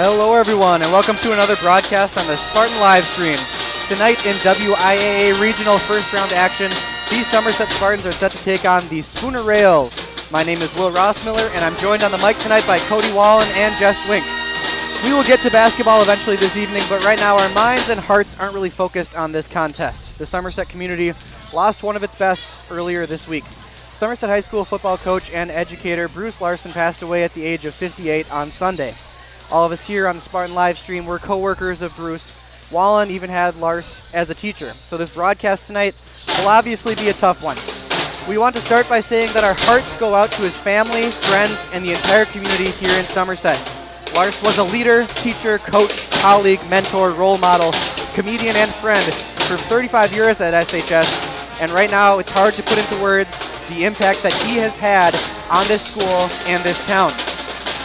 Hello everyone, and welcome to another broadcast on the Spartan live stream. Tonight in WIAA Regional First Round action, these Somerset Spartans are set to take on the Spooner Rails. My name is Will Rossmiller, and I'm joined on the mic tonight by Cody Wallen and Jess Wink. We will get to basketball eventually this evening, but right now our minds and hearts aren't really focused on this contest. The Somerset community lost one of its best earlier this week. Somerset High School football coach and educator Bruce Larson passed away at the age of 58 on Sunday. All of us here on the Spartan live stream were co-workers of Bruce. Wallen even had Lars as a teacher. So this broadcast tonight will obviously be a tough one. We want to start by saying that our hearts go out to his family, friends, and the entire community here in Somerset. Lars was a leader, teacher, coach, colleague, mentor, role model, comedian, and friend for 35 years at SHS, and right now it's hard to put into words the impact that he has had on this school and this town.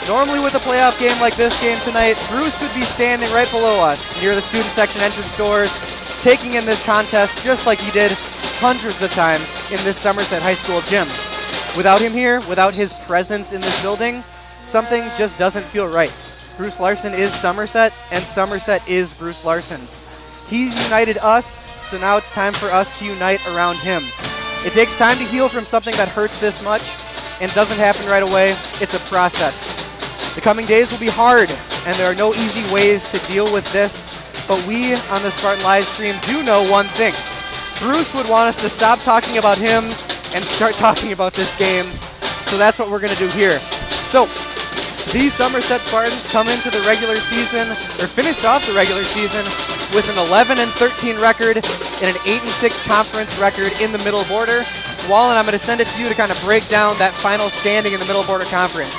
Normally with a playoff game like this game tonight, Bruce would be standing right below us near the student section entrance doors, taking in this contest just like he did hundreds of times in this Somerset High School gym. Without him here, without his presence in this building, something just doesn't feel right. Bruce Larson is Somerset, and Somerset is Bruce Larson. He's united us, so now it's time for us to unite around him. It takes time to heal from something that hurts this much, and doesn't happen right away. It's a process. The coming days will be hard, and there are no easy ways to deal with this, but we on the Spartan live stream do know one thing. Bruce would want us to stop talking about him and start talking about this game, so that's what we're going to do here. So, these Somerset Spartans come into the regular season, or finish off the regular season, with an 11-13 record and an 8-6 conference record in the Middle Border. Wallen, I'm going to send it to you to kind of break down that final standing in the Middle Border Conference.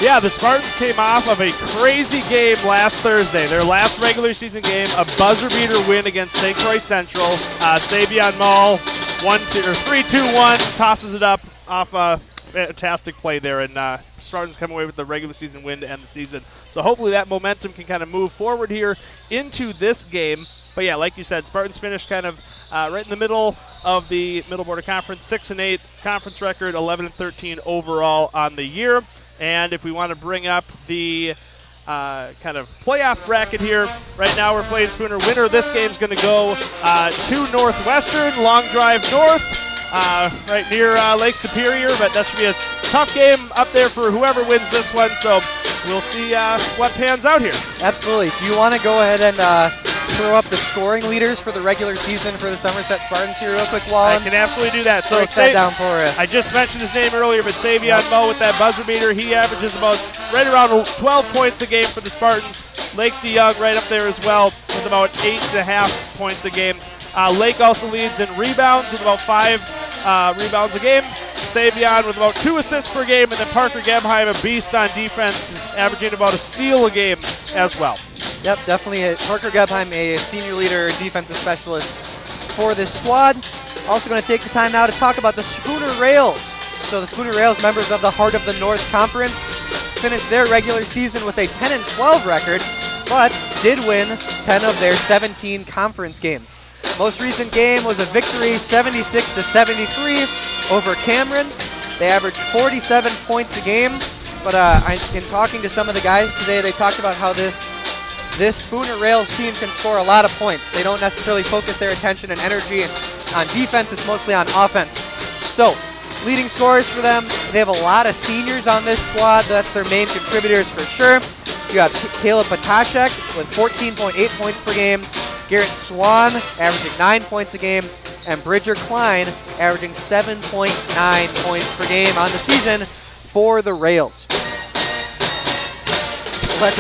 Yeah, the Spartans came off of a crazy game last Thursday. Their last regular season game, a buzzer beater win against St. Croix Central. Savion Mall 3-2-1 tosses it up off a fantastic play there, and Spartans come away with the regular season win to end the season. So hopefully that momentum can kind of move forward here into this game. But yeah, like you said, Spartans finished kind of right in the middle of the Middle Border Conference, 6-8 conference record, 11-13 overall on the year. And if we want to bring up the kind of playoff bracket here, right now we're playing Spooner. Winner of this game is going to go to Northwestern, long drive north, right near Lake Superior. But that should be a tough game up there for whoever wins this one. So we'll see what pans out here. Absolutely. Do you want to go ahead and throw up the scoring leaders for the regular season for the Somerset Spartans here real quick, Wallen? I can absolutely do that. So break that down for us. I just mentioned his name earlier, but Savion Mo with that buzzer beater, he averages about right around 12 points a game for the Spartans. Lake DeYoung right up there as well with about 8.5 points a game. Lake also leads in rebounds with about 5 rebounds a game. Savion with about 2 assists per game, and then Parker Gebheim, a beast on defense, averaging about a steal a game as well. Yep, definitely. Parker Gebheim, a senior leader, defensive specialist for this squad. Also going to take the time now to talk about the Spooner Rails. So the Spooner Rails, members of the Heart of the North Conference, finished their regular season with a 10-12 record, but did win 10 of their 17 conference games. Most recent game was a victory 76-73 over Cameron. They averaged 47 points a game, but in talking to some of the guys today, they talked about how this Spooner Rails team can score a lot of points. They don't necessarily focus their attention and energy on defense, it's mostly on offense. So, leading scorers for them, they have a lot of seniors on this squad. That's their main contributors for sure. You got Caleb Patashek with 14.8 points per game, Garrett Swan averaging 9 points a game, and Bridger Klein averaging 7.9 points per game on the season for the Rails. Let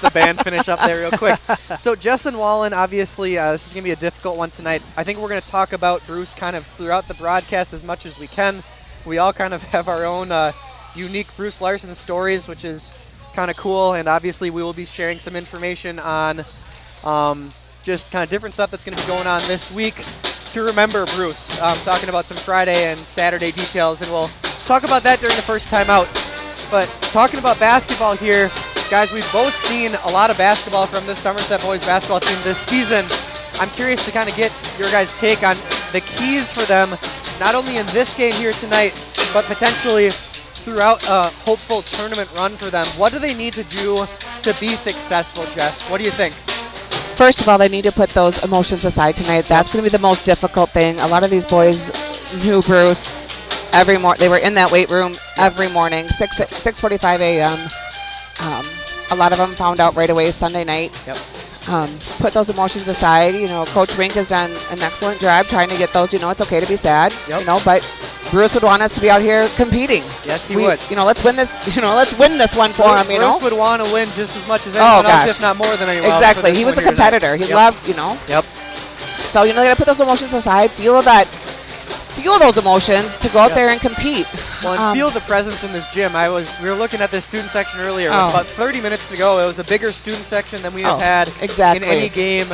the band finish up there real quick. So Jess and Wallen, obviously, this is going to be a difficult one tonight. I think we're going to talk about Bruce kind of throughout the broadcast as much as we can. We all kind of have our own unique Bruce Larson stories, which is kind of cool. And obviously, we will be sharing some information on just kind of different stuff that's going to be going on this week to remember Bruce. Talking about some Friday and Saturday details, and we'll talk about that during the first time out. But talking about basketball here, guys, we've both seen a lot of basketball from this Somerset boys basketball team this season. I'm curious to kind of get your guys' take on the keys for them, not only in this game here tonight, but potentially throughout a hopeful tournament run for them. What do they need to do to be successful, Jess? What do you think? First of all, they need to put those emotions aside tonight. That's going to be the most difficult thing. A lot of these boys knew Bruce every morning. They were in that weight room every morning, 6:45 a.m. A lot of them found out right away Sunday night. Yep. Put those emotions aside. You know, Coach Wink has done an excellent job trying to get those. You know, it's okay to be sad. Yep. You know, but Bruce would want us to be out here competing. Yes, he would. You know, let's win this. You know, let's win this one for him. You know, Bruce would want to win just as much as anyone else, if not more than anyone else. Exactly. He was a competitor. He loved. You know. Yep. So you know, you gotta put those emotions aside. Feel those emotions to go out there and compete. Well, and feel the presence in this gym. We were looking at this student section earlier. With about 30 minutes to go. It was a bigger student section than we have had in any game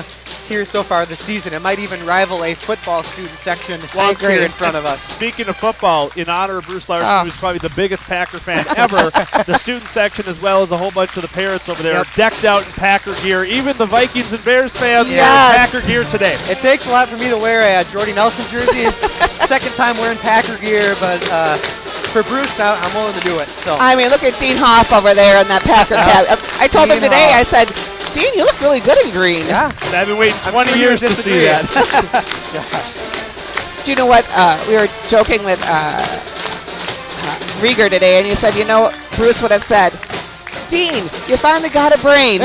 here so far this season. It might even rival a football student section here in front of us. Speaking of football, in honor of Bruce Larson, who's probably the biggest Packer fan ever, the student section as well as a whole bunch of the parents over there are decked out in Packer gear. Even the Vikings and Bears fans wear Packer gear today. It takes a lot for me to wear a Jordy Nelson jersey. Second time wearing Packer gear, but for Bruce, I'm willing to do it. So I mean, look at Dean Hoff over there in that Packer cap. I told him today, I said, Dean, you look really good in green. Yeah. I've been waiting 20 years to see that. Do you know what? We were joking with Rieger today, and he said, you know, Bruce would have said, Dean, you finally got a brain.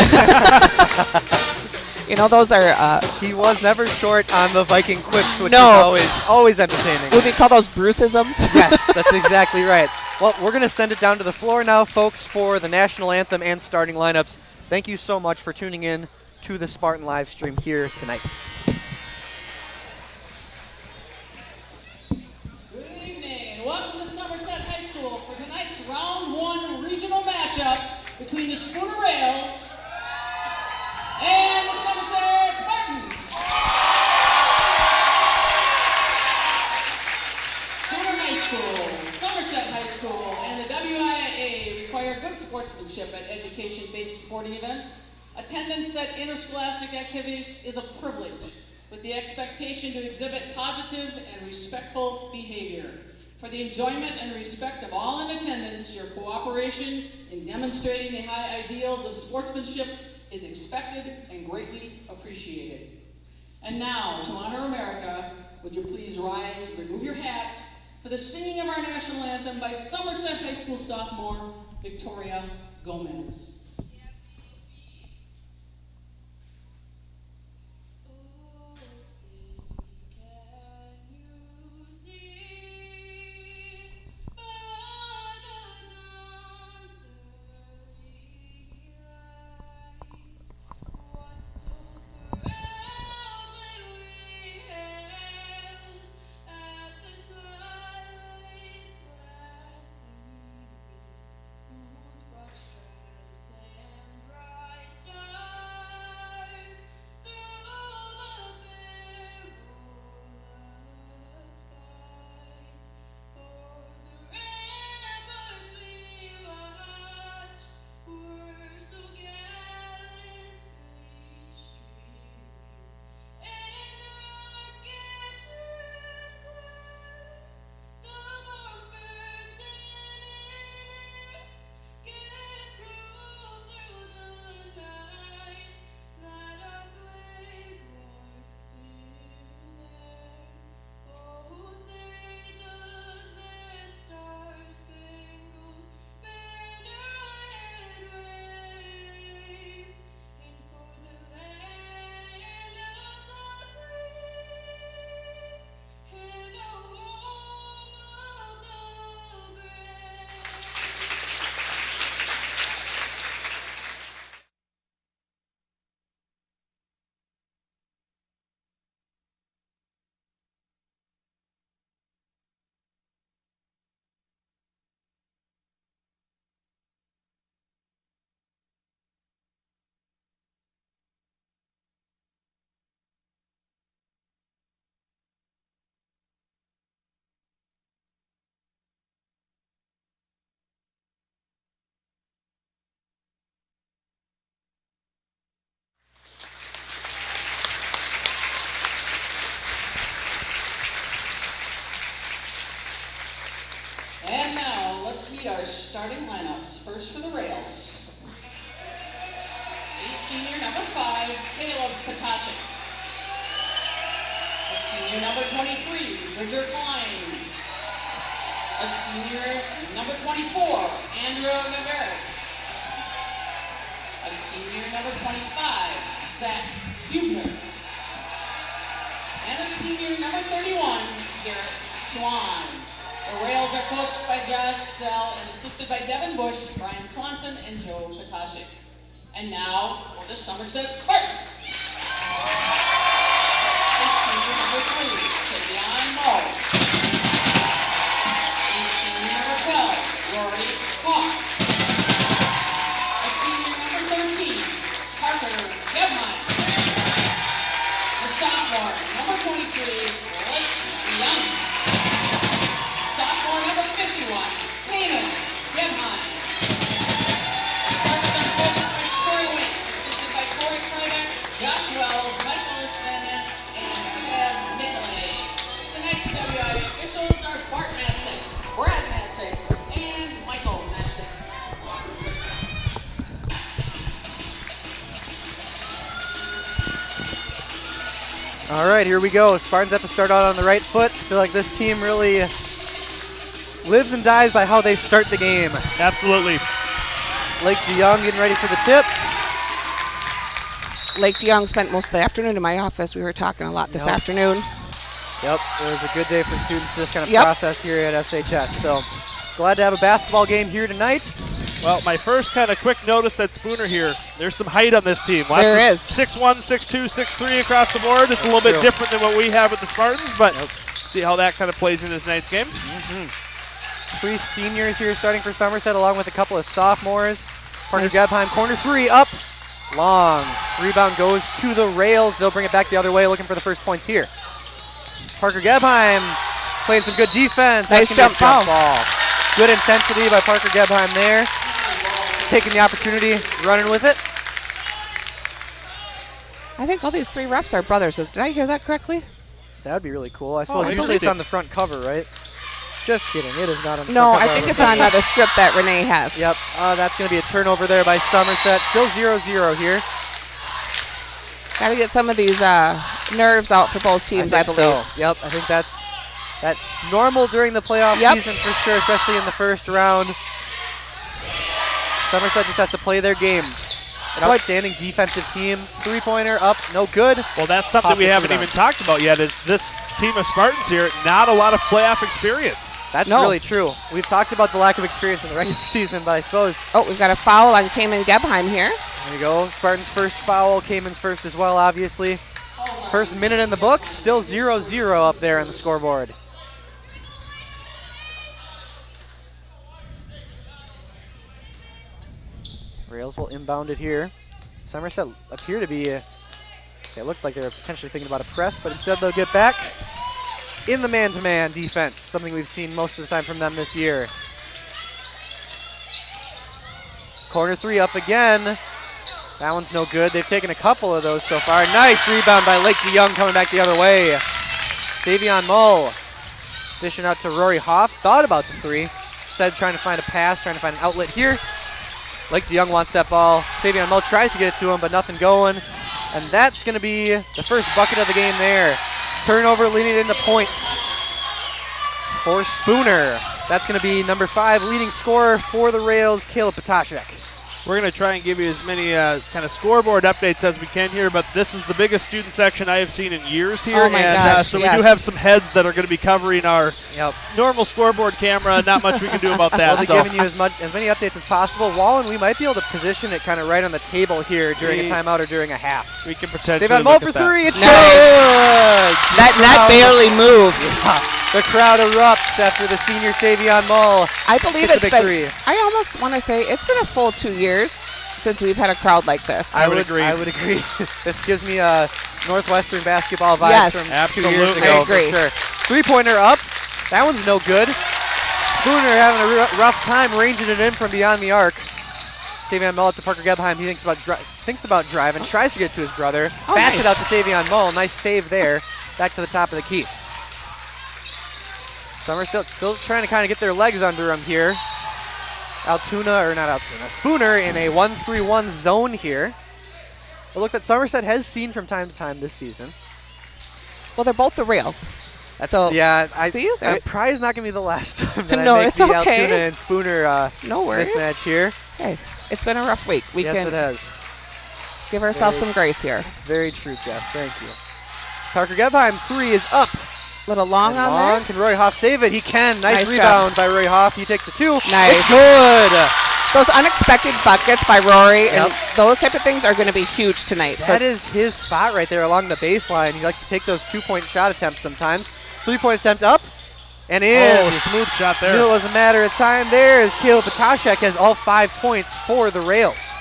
You know, those are... he was never short on the Viking quips, which is always entertaining. Would we call those Bruceisms? Yes, that's exactly right. Well, we're going to send it down to the floor now, folks, for the national anthem and starting lineups. Thank you so much for tuning in to the Spartan live stream here tonight. Good evening, and welcome to Somerset High School for tonight's round one regional matchup between the Spooner Rails and the Somerset Spartans. Spooner High School, Somerset High School, and the WIAA require good sportsmanship at education-based sporting events. Attendance at interscholastic activities is a privilege, with the expectation to exhibit positive and respectful behavior. For the enjoyment and respect of all in attendance, your cooperation in demonstrating the high ideals of sportsmanship is expected and greatly appreciated. And now, to honor America, would you please rise and remove your hats for the singing of our national anthem by Somerset High School sophomore Victoria Gomez. meet our starting lineups. First for the Rails. A senior number 5, Caleb Potashik. A senior number 23, Bridger Klein. A senior number 24, Andrew Navarez. A senior number 25, Zach Hubner. And a senior number 31, Garrett Swan. The Rails are coached by Josh Zell and assisted by Devin Bush, Brian Swanson, and Joe Potashik. And now for the Somerset Spartans. A senior number 3, Savion Moe. A senior number 12, Rory Hawk. A senior number 13, Parker Gebheim. A sophomore, number 23, Blake Young. Sophomore number 51, Kanan Gebheim. Started on coach by Troy Wink, assisted by Corey Krebeck, Josh Wells, Michael Listanen, and Chaz Nicolay. Tonight's WIA officials are Bart Madsen, Brad Madsen, and Michael Madsen. All right, here we go. Spartans have to start out on the right foot. I feel like this team really lives and dies by how they start the game. Absolutely. Lake DeYoung getting ready for the tip. Lake DeYoung spent most of the afternoon in my office. We were talking a lot this Yep. afternoon. Yep, it was a good day for students to just kind of Yep. process here at SHS. So glad to have a basketball game here tonight. Well, my first kind of quick notice at Spooner here, there's some height on this team. Lots There of is. 6'1", 6'2", 6'3" across the board. It's a little That's bit true. different than what we have with the Spartans, but Yep. see how that kind of plays in this night's game. 3 seniors here starting for Somerset, along with a couple of sophomores. Parker Nice. Gebheim, corner 3, up, long. Rebound goes to the Rails. They'll bring it back the other way, looking for the first points here. Parker Gebheim playing some good defense. Nice That's gonna be a jump ball. Good intensity by Parker Gebheim there. Taking the opportunity, running with it. I think all these 3 refs are brothers. Did I hear that correctly? That would be really cool. I suppose I usually believe it's it. on the front cover, right? Just kidding. It is not on the No, front I cover. think it's on another script that Renee has. Yep, that's going to be a turnover there by Somerset. Still 0-0 here. Got to get some of these nerves out for both teams, I think believe. so. Yep, I think that's normal during the playoff Yep. season for sure, especially in the first round. Somerset just has to play their game. An outstanding defensive team. 3-pointer up, no good. Well, that's something we Offensive haven't rebound. even talked about yet is this team of Spartans here, not a lot of playoff experience. That's No. really true. We've talked about the lack of experience in the regular season, but I suppose Oh, we've got a foul on Cayman Gebheim here. there you go. Spartans' first foul, Cayman's first as well, obviously. First minute in the books, still 0-0 up there on the scoreboard. Rails will inbound it here. Somerset appear to be, it looked like they were potentially thinking about a press, but instead they'll get back in the man-to-man defense, something we've seen most of the time from them this year. Corner 3 up again. That one's no good. They've taken a couple of those so far. Nice rebound by Lake DeYoung coming back the other way. Savion Mull dishing out to Rory Hoff. Thought about the 3. Instead trying to find a pass, trying to find an outlet here. Lake DeYoung wants that ball. Savion Mull tries to get it to him, but nothing going. And that's going to be the first bucket of the game there. Turnover leading it into points for Spooner. That's going to be number 5 leading scorer for the Rails, Caleb Potashik. We're going to try and give you as many kind of scoreboard updates as we can here, but this is the biggest student section I have seen in years here. Oh my and gosh, so yes. we do have some heads that are going to be covering our Yep. normal scoreboard camera. Not much we can do about We'll that. be So giving you as many updates as possible. Wallen, we might be able to position it kind of right on the table here during a timeout or during a half. we can potentially Savion Mull look for at that. 3. It's Nice. good. That barely moved. The crowd erupts after the senior Savion Mull. I believe It's a it's big been, 3. I almost want to say it's been a full 2 years since we've had a crowd like this. I would agree. I would agree. This gives me Northwestern basketball vibes Yes. from 2 Absolutely. years I ago agree. for sure. 3-pointer up. That one's no good. Spooner having a rough time ranging it in from beyond the arc. Savion Mull up to Parker Gebheim. He thinks about driving, tries to get it to his brother. Oh, Bats nice. it out to Savion Mull. Nice save there. Back to the top of the key. Somerset still trying to kind of get their legs under him here. Spooner in a 1-3-1 zone here. A look that Somerset has seen from time to time this season. Well, they're both the rails. That's, so, yeah, see, probably is not going to be the last time that no, I make it's the okay. Altoona and Spooner no worries. mismatch here. Hey, it's been a rough week. We yes, can it has. give ourselves some grace here. It's very true, Jess. Thank you. Parker Gebheim, 3 is up. Little long on long. there. Can Roy Hoff save it? He can. Nice job rebound by Roy Hoff. He takes the 2. Nice. It's good. Those unexpected buckets by Rory Yep. and those type of things are going to be huge tonight. That is his spot right there along the baseline. He likes to take those 2-point shot attempts sometimes. 3-point attempt up and in. Oh, smooth shot there. Knew it was a matter of time there as Caleb Potashek has all 5 points for the Rails.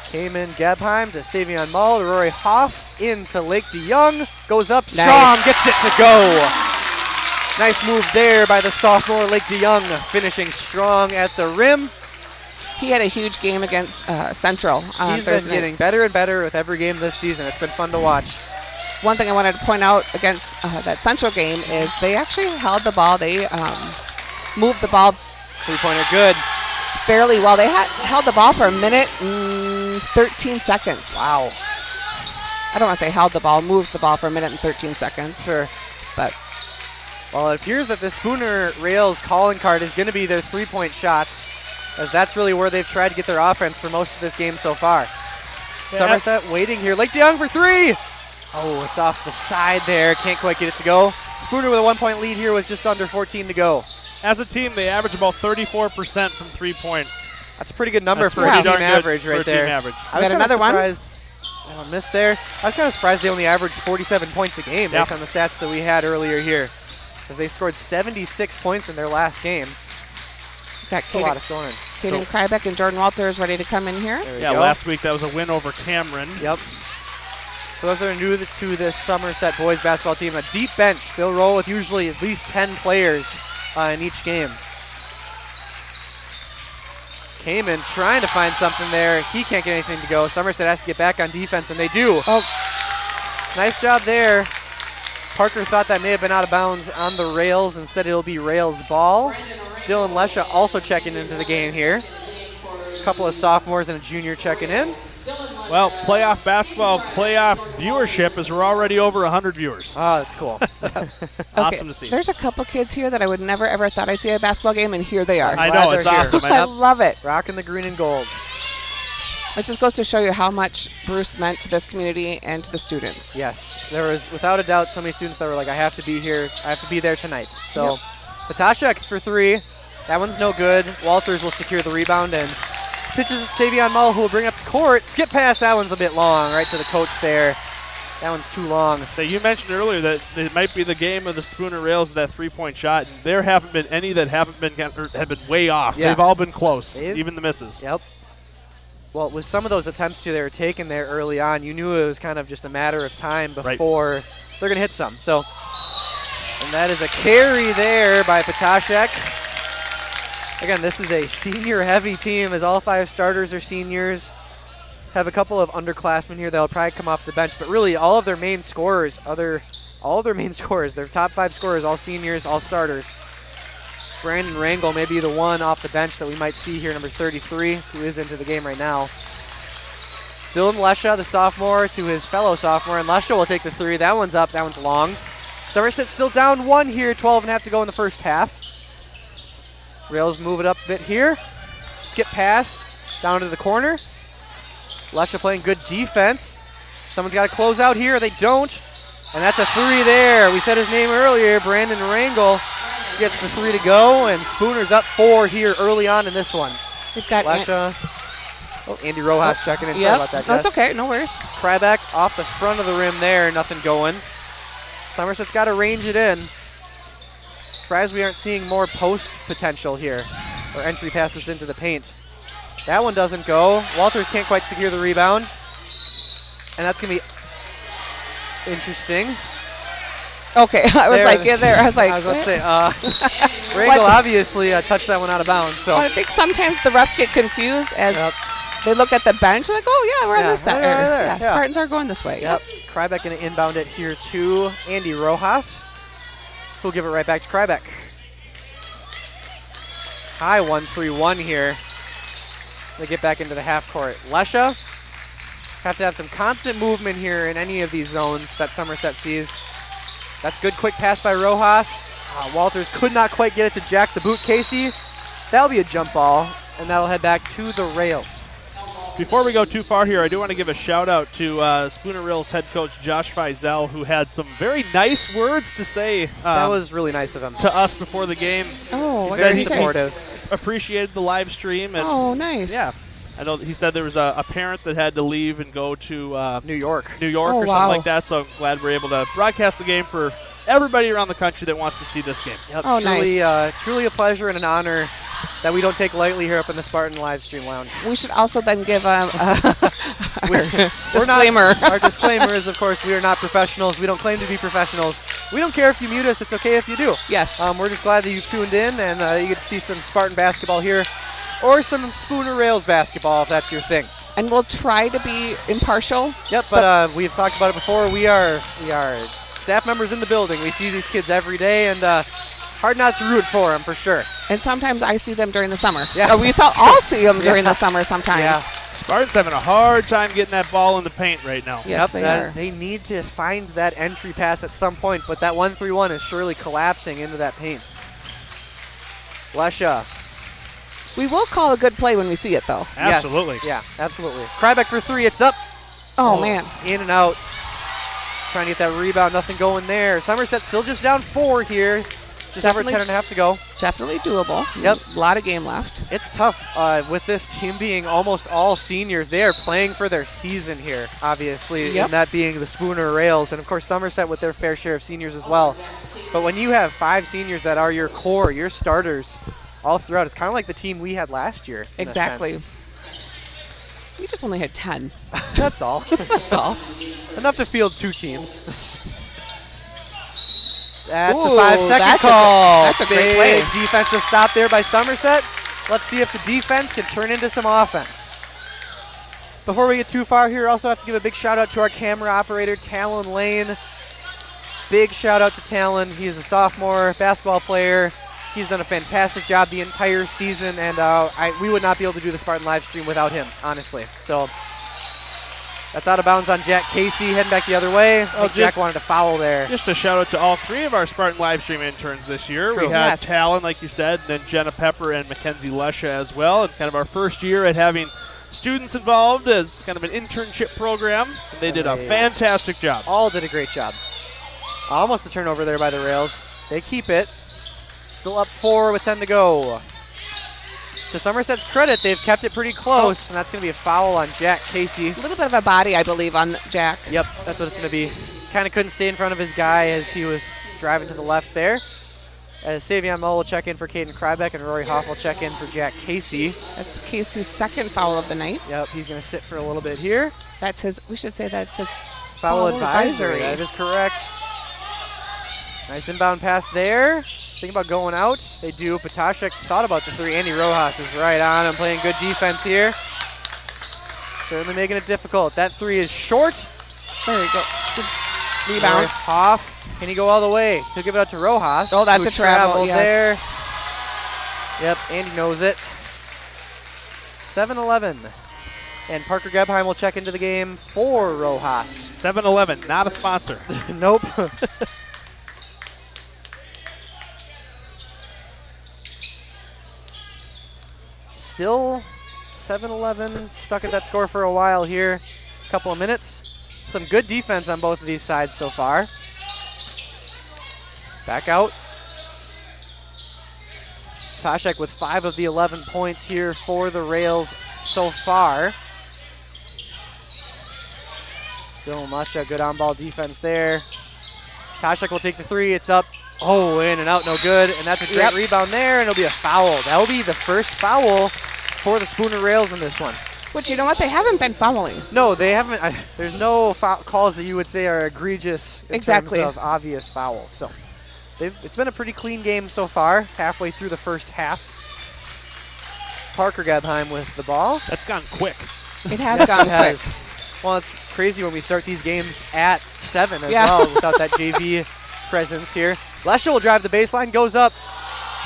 Cayman Gebheim to Savion Mull, to Rory Hoff, into Lake DeYoung. Goes up strong, gets it to go. Nice move there by the sophomore Lake DeYoung, finishing strong at the rim. He had a huge game against Central on He's Thursday been getting better and better with every game this season. It's been fun to watch. One thing I wanted to point out against that Central game is they actually held the ball. They moved the ball 3-pointer good. fairly well. They held the ball for a minute and 13 seconds. Wow. I don't want to say held the ball, moved the ball for a minute and 13 seconds. Sure. But well, it appears that the Spooner Rails calling card is going to be their 3-point shots, as that's really where they've tried to get their offense for most of this game so far. Yeah. Somerset waiting here. Lake DeYoung for 3. Oh, it's off the side there. Can't quite get it to go. Spooner with a 1-point lead here with just under 14 to go. As a team, they average about 34% from 3-point. That's a pretty good number That's for a pretty team darn good average for right a team there. average. I was Got kind of another one? surprised. Oh, missed there. I was kind of surprised they only averaged 47 points a game based on the stats that we had earlier here, as they scored 76 points in their last game. got That's a lot of scoring. Kaden Krybeck and Jordan Walters ready to come in here. There we Yeah, go. last week that was a win over Cameron. Yep. For those that are new to this Somerset boys basketball team, a deep bench. They'll roll with usually at least 10 players in each game. Kamen trying to find something there. He can't get anything to go. Somerset has to get back on defense, and they do. Oh, Nice job there. Parker thought that may have been out of bounds on the rails. Instead, it'll be Rails ball. Dylan Lesha also checking into the game here. A couple of sophomores and a junior checking in. Well, playoff basketball, playoff viewership is we're already over 100 viewers. Oh, that's cool. Awesome to see. There's a couple kids here that I would never ever thought I'd see at a basketball game, and here they are. I glad know, it's they're here. awesome. I love it. Rocking the green and gold. It just goes to show you how much Bruce meant to this community and to the students. Yes, there was without a doubt so many students that were like, I have to be here, I have to be there tonight. So, Potashek for 3. That one's no good. Walters will secure the rebound and pitches it to Savion Mull, who will bring it up the court. Skip pass, that one's a bit long, right to the coach there. That one's too long. So you mentioned earlier that it might be the game of the Spooner Rails, that 3-point shot. And there haven't been any that have been way off. Yeah. They've all been close, even the misses. Yep. Well, with some of those attempts they were taking there early on, you knew it was kind of just a matter of time before they're going to hit some. So, and that is a carry there by Potashek. Again, this is a senior-heavy team, as all 5 starters are seniors. Have a couple of underclassmen here that'll probably come off the bench, but really all of their main scorers, their top 5 scorers, all seniors, all starters. Brandon Rangel may be the one off the bench that we might see here, number 33, who is into the game right now. Dylan Lesha, the sophomore, to his fellow sophomore, and Lesha will take the 3. That one's up, that one's long. Somerset still down 1 here, 12.5 to go in the first half. Rails move it up a bit here. Skip pass down to the corner. Lesha playing good defense. Someone's got to close out here. They don't. And that's a 3 there. We said his name earlier. Brandon Rangel gets the 3 to go, and Spooner's up 4 here early on in this one. We've got Lesha. Andy Rojas checking in. Sorry about that, Jess. That's okay. No worries. Krybeck off the front of the rim there. Nothing going. Somerset's got to range it in. Surprised we aren't seeing more post potential here, or entry passes into the paint. That one doesn't go. Walters can't quite secure the rebound, and that's going to be interesting. Okay, I was like, I was like, I was about to say, Rangel obviously touched that one out of bounds. So well, I think sometimes the refs get confused as they look at the bench, like, oh yeah, we're on this side. Yeah. Spartans are going this way. Yep. Krybeck going to inbound it here to Andy Rojas, who'll give it right back to Krybeck. high 1-3-1 here. They get back into the half court. Lesha have to have some constant movement here in any of these zones that Somerset sees. That's good quick pass by Rojas. Walters could not quite get it to Jack the Boot Casey. That'll be a jump ball, and that'll head back to the rails. Before we go too far here, I do want to give a shout out to Spooner Rails head coach Josh Feisel, who had some very nice words to say. That was really nice of him. To us before the game. Oh, very supportive. Appreciated the live stream. And oh, nice. Yeah. I know he said there was a parent that had to leave and go to New York or something like that, so I'm glad we're able to broadcast the game for everybody around the country that wants to see this game. Yep, oh, truly, nice. Truly a pleasure and an honor that we don't take lightly here up in the Spartan live stream lounge. We should also then give our disclaimer. Our disclaimer is, of course, we are not professionals. We don't claim to be professionals. We don't care if you mute us. It's okay if you do. Yes. We're just glad that you've tuned in and you get to see some Spartan basketball here or some Spooner Rails basketball if that's your thing. And we'll try to be impartial. Yep, but we've talked about it before. We are staff members in the building. We see these kids every day, and hard not to root for them for sure. And sometimes I see them during the summer. Yeah, we all see them during the summer sometimes. Yeah. Spartans having a hard time getting that ball in the paint right now. Yes, they are. They need to find that entry pass at some point, but that 1-3-1 is surely collapsing into that paint. Lesha. We will call a good play when we see it, though. Absolutely. Yes. Yeah, absolutely. Krybeck for three. It's up. Oh, man. In and out. Trying to get that rebound. Nothing going there. Somerset still just down 4 here. Just over 10.5 to go. Definitely doable. Yep. A lot of game left. It's tough with this team being almost all seniors. They are playing for their season here, obviously, Yep. and that being the Spooner Rails. And, of course, Somerset with their fair share of seniors as well. But when you have 5 seniors that are your core, your starters, all throughout, it's kind of like the team we had last year. Exactly. We just only had 10. That's all. That's all. Enough to field 2 teams. That's Ooh, a 5-second call. That's a great play. Big defensive stop there by Somerset. Let's see if the defense can turn into some offense. Before we get too far here, also have to give a big shout out to our camera operator, Talon Lane. Big shout out to Talon. He is a sophomore basketball player. He's done a fantastic job the entire season, and we would not be able to do the Spartan live stream without him, honestly. So that's out of bounds on Jack Casey, heading back the other way. Jack wanted to foul there. Just a shout out to all 3 of our Spartan live stream interns this year. True. We had Yes. Talon, like you said, and then Jenna Pepper and Mackenzie Lesha as well, and kind of our first year at having students involved as kind of an internship program, and they did a fantastic job. All did a great job. Almost a turnover there by the Rails. They keep it. Still up 4 with 10 to go. To Somerset's credit, they've kept it pretty close, and that's going to be a foul on Jack Casey. A little bit of a body, I believe, on Jack. Yep, that's what it's going to be. Kind of couldn't stay in front of his guy as he was driving to the left there. As Savion Mull will check in for Caden Krybeck, and Rory Hoff will check in for Jack Casey. That's Casey's second foul of the night. Yep, he's going to sit for a little bit here. That's his, we should say that's his Foul advisory. That is correct. Nice inbound pass there. Think about going out. They do. Patashek thought about the 3. Andy Rojas is right on him, playing good defense here. Certainly making it difficult. That 3 is short. There you go. Good Rory rebound. Hoff. Can he go all the way? He'll give it out to Rojas. Oh, that's who a travel, traveled yes. there. Yep, Andy knows it. 7-11. And Parker Gebheim will check into the game for Rojas. 7-11, not a sponsor. Nope. Still 7-11, stuck at that score for a while here. Couple of minutes. Some good defense on both of these sides so far. Back out. Tashek with 5 of the 11 points here for the Rails so far. Dylan Lusha, good on-ball defense there. Tashek will take the 3. It's up. Oh, in and out, no good. And that's a great rebound there, and it'll be a foul. That'll be the first foul for the Spooner Rails in this one. Which, you know what, they haven't been fouling. No, they haven't. There's no calls that you would say are egregious in terms of obvious fouls. So it's been a pretty clean game so far, halfway through the first half. Parker Gebheim with the ball. That's gone quick. It has gone quick. Well, it's crazy when we start these games at 7 as well without that JV presence here. Lesha will drive the baseline, goes up.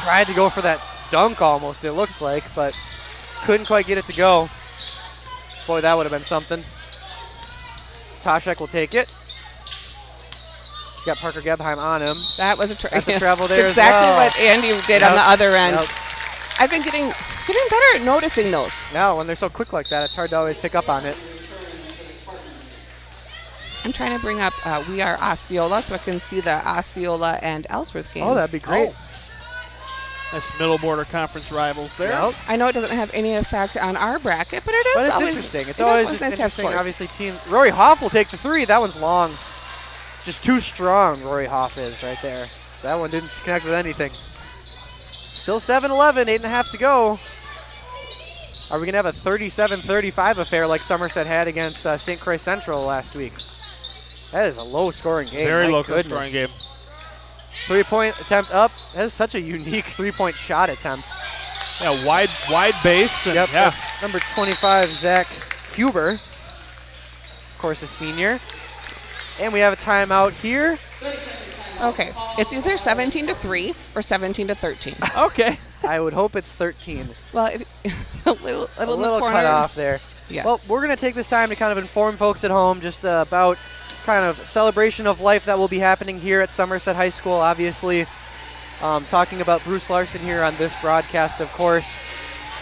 Tried to go for that dunk almost, it looked like, but couldn't quite get it to go. Boy, that would have been something. Toshek will take it. He's got Parker Gebheim on him. That was That's a travel there exactly as well. what Andy did on the other end. Yep. I've been getting better at noticing those. Now, when they're so quick like that, it's hard to always pick up on it. I'm trying to bring up We Are Osceola so I can see the Osceola and Ellsworth game. Oh, that'd be great. Nice middle border conference rivals there. Yep. I know it doesn't have any effect on our bracket, but it is But it's always interesting. It's it is always nice just to have interesting. scores. Obviously, Rory Hoff will take the three. That one's long. Just too strong, Rory Hoff is right there. So that one didn't connect with anything. Still 7-11, 8.5 to go. Are we going to have a 37-35 affair like Somerset had against St. Croix Central last week? That is a low-scoring game. Very My low-scoring goodness. game. Three-point attempt up. That is such a unique three-point shot attempt. Yeah, wide base. And Yep, yeah. that's number 25, Zach Huber. Of course, a senior. And we have a timeout here. Okay, it's either 17-3 or 17-13. Okay. I would hope it's 13. Well, a little A little corner. cut off there. Yes. Well, we're going to take this time to kind of inform folks at home just about kind of celebration of life that will be happening here at Somerset High School, obviously. Talking about Bruce Larson here on this broadcast, of course.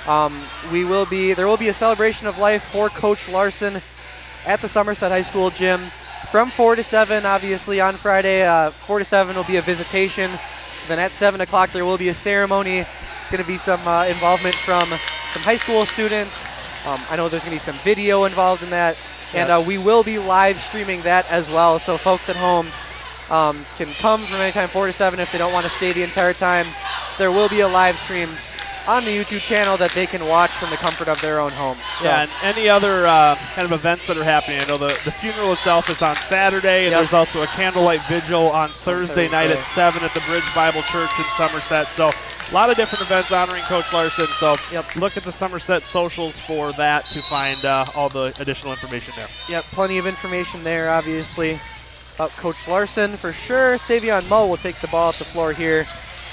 There will be a celebration of life for Coach Larson at the Somerset High School gym from 4 to 7, obviously, on Friday. 4 to 7 will be a visitation. Then at 7 o'clock, there will be a ceremony. Going to be some involvement from some high school students. I know there's going to be some video involved in that. Yep. And we will be live streaming that as well. So folks at home can come from anytime 4 to 7 if they don't want to stay the entire time. There will be a live stream on the YouTube channel that they can watch from the comfort of their own home. So Yeah, and any other kind of events that are happening. I know the funeral itself is on Saturday, and Yep. there's also a candlelight vigil on Thursday night at 7 at the Bridge Bible Church in Somerset. So a lot of different events honoring Coach Larson. So Yep. look at the Somerset socials for that to find all the additional information there. Yep, plenty of information there, obviously, about Coach Larson for sure. Savion Moe will take the ball up the floor here,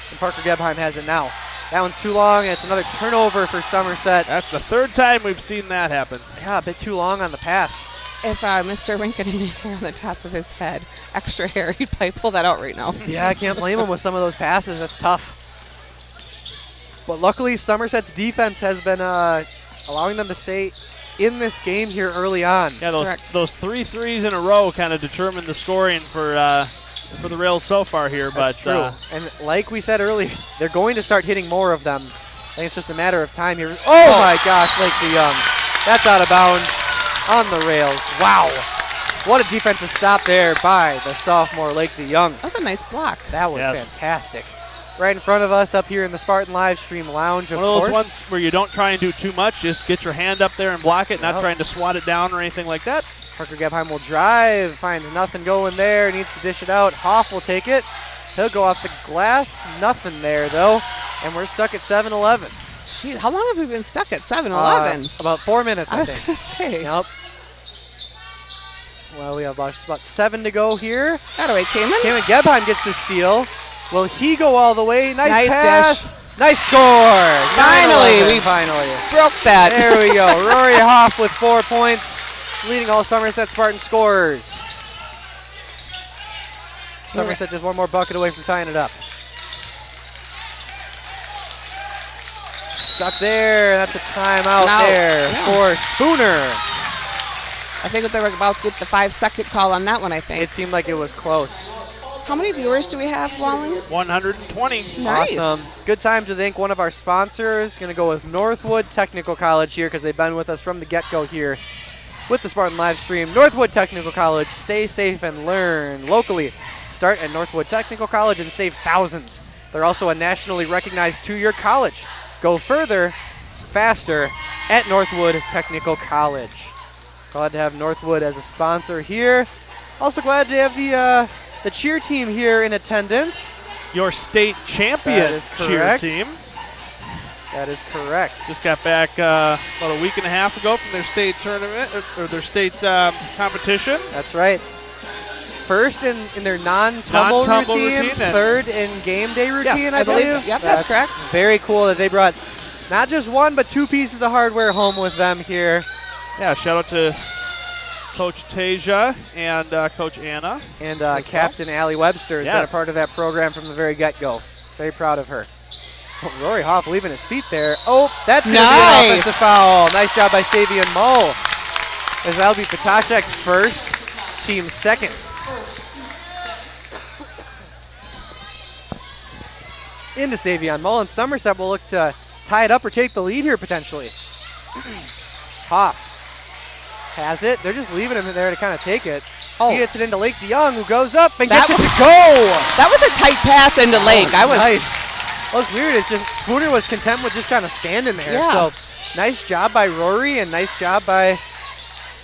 and Parker Gebheim has it now. That one's too long, and it's another turnover for Somerset. That's the third time we've seen that happen. Yeah, a bit too long on the pass. If Mr. Wink had any hair on the top of his head, extra hair, he'd probably pull that out right now. Yeah, I can't blame him with some of those passes. That's tough. But luckily, Somerset's defense has been allowing them to stay in this game here early on. Yeah, Correct. those 3 threes in a row kind of determined the scoring for the Rails so far here. That's but true. And like we said earlier, they're going to start hitting more of them. I think it's just a matter of time here. Oh my gosh, Lake DeYoung. That's out of bounds on the rails. Wow. What a defensive stop there by the sophomore Lake DeYoung. That was a nice block. That was Yes. fantastic. Right in front of us up here in the Spartan live stream lounge, of one of those course. ones where you don't try and do too much, just get your hand up there and block it, not Yep. trying to swat it down or anything like that. Parker Gebheim will drive, finds nothing going there, needs to dish it out. Hoff will take it. He'll go off the glass. Nothing there, though. And we're stuck at 7-11. Jeez, how long have we been stuck at 7-11? About 4 minutes, I I was think. going to say. Yep. Well, we have about 7 to go here. That away, Cayman. Cayman Gebheim gets the steal. Will he go all the way? Nice Nice pass. Nice score. Finally, 9-11, we finally. broke that. There we go. Rory Hoff with 4 points, leading all Somerset Spartan scorers. Somerset just one more bucket away from tying it up. Stuck there. That's a timeout Now, there yeah. for Spooner. I think that they were about to get the 5-second call on that one, I think. It seemed like it was close. How many viewers do we have, Wallen? 120. Nice. Awesome. Good time to thank one of our sponsors. Going to go with Northwood Technical College here because they've been with us from the get-go here with the Spartan live stream. Northwood Technical College. Stay safe and learn locally. Start at Northwood Technical College and save thousands. They're also a nationally recognized 2-year college. Go further, faster at Northwood Technical College. Glad to have Northwood as a sponsor here. Also glad to have the cheer team here in attendance. Your state champion That is cheer correct. team. That is correct. Just got back about a week and a half ago from their state tournament or their state competition. That's right. first in their non-tumble routine, and third in game day routine, Yes, I believe. Yep, that's correct. Very cool that they brought not just one, but 2 pieces of hardware home with them here. Yeah, shout out to Coach Tasia and Coach Anna. And Captain Allie Webster has been a Yes. part of that program from the very get-go. Very proud of her. Oh, Rory Hoff leaving his feet there. Oh, that's going to be an offensive foul. Nice job by Savion Mull. As that'll be Patashek's first, team's second. Into Savion Mull, and Somerset will look to tie it up or take the lead here potentially. Hoff has it. They're just leaving him there to kind of take it. Oh. He gets it into Lake DeYoung, who goes up and That gets it to was- go. That was a tight pass into Lake. That was nice. That was weird. It's just Spooner was content with just kind of standing there. Yeah. So nice job by Rory and nice job by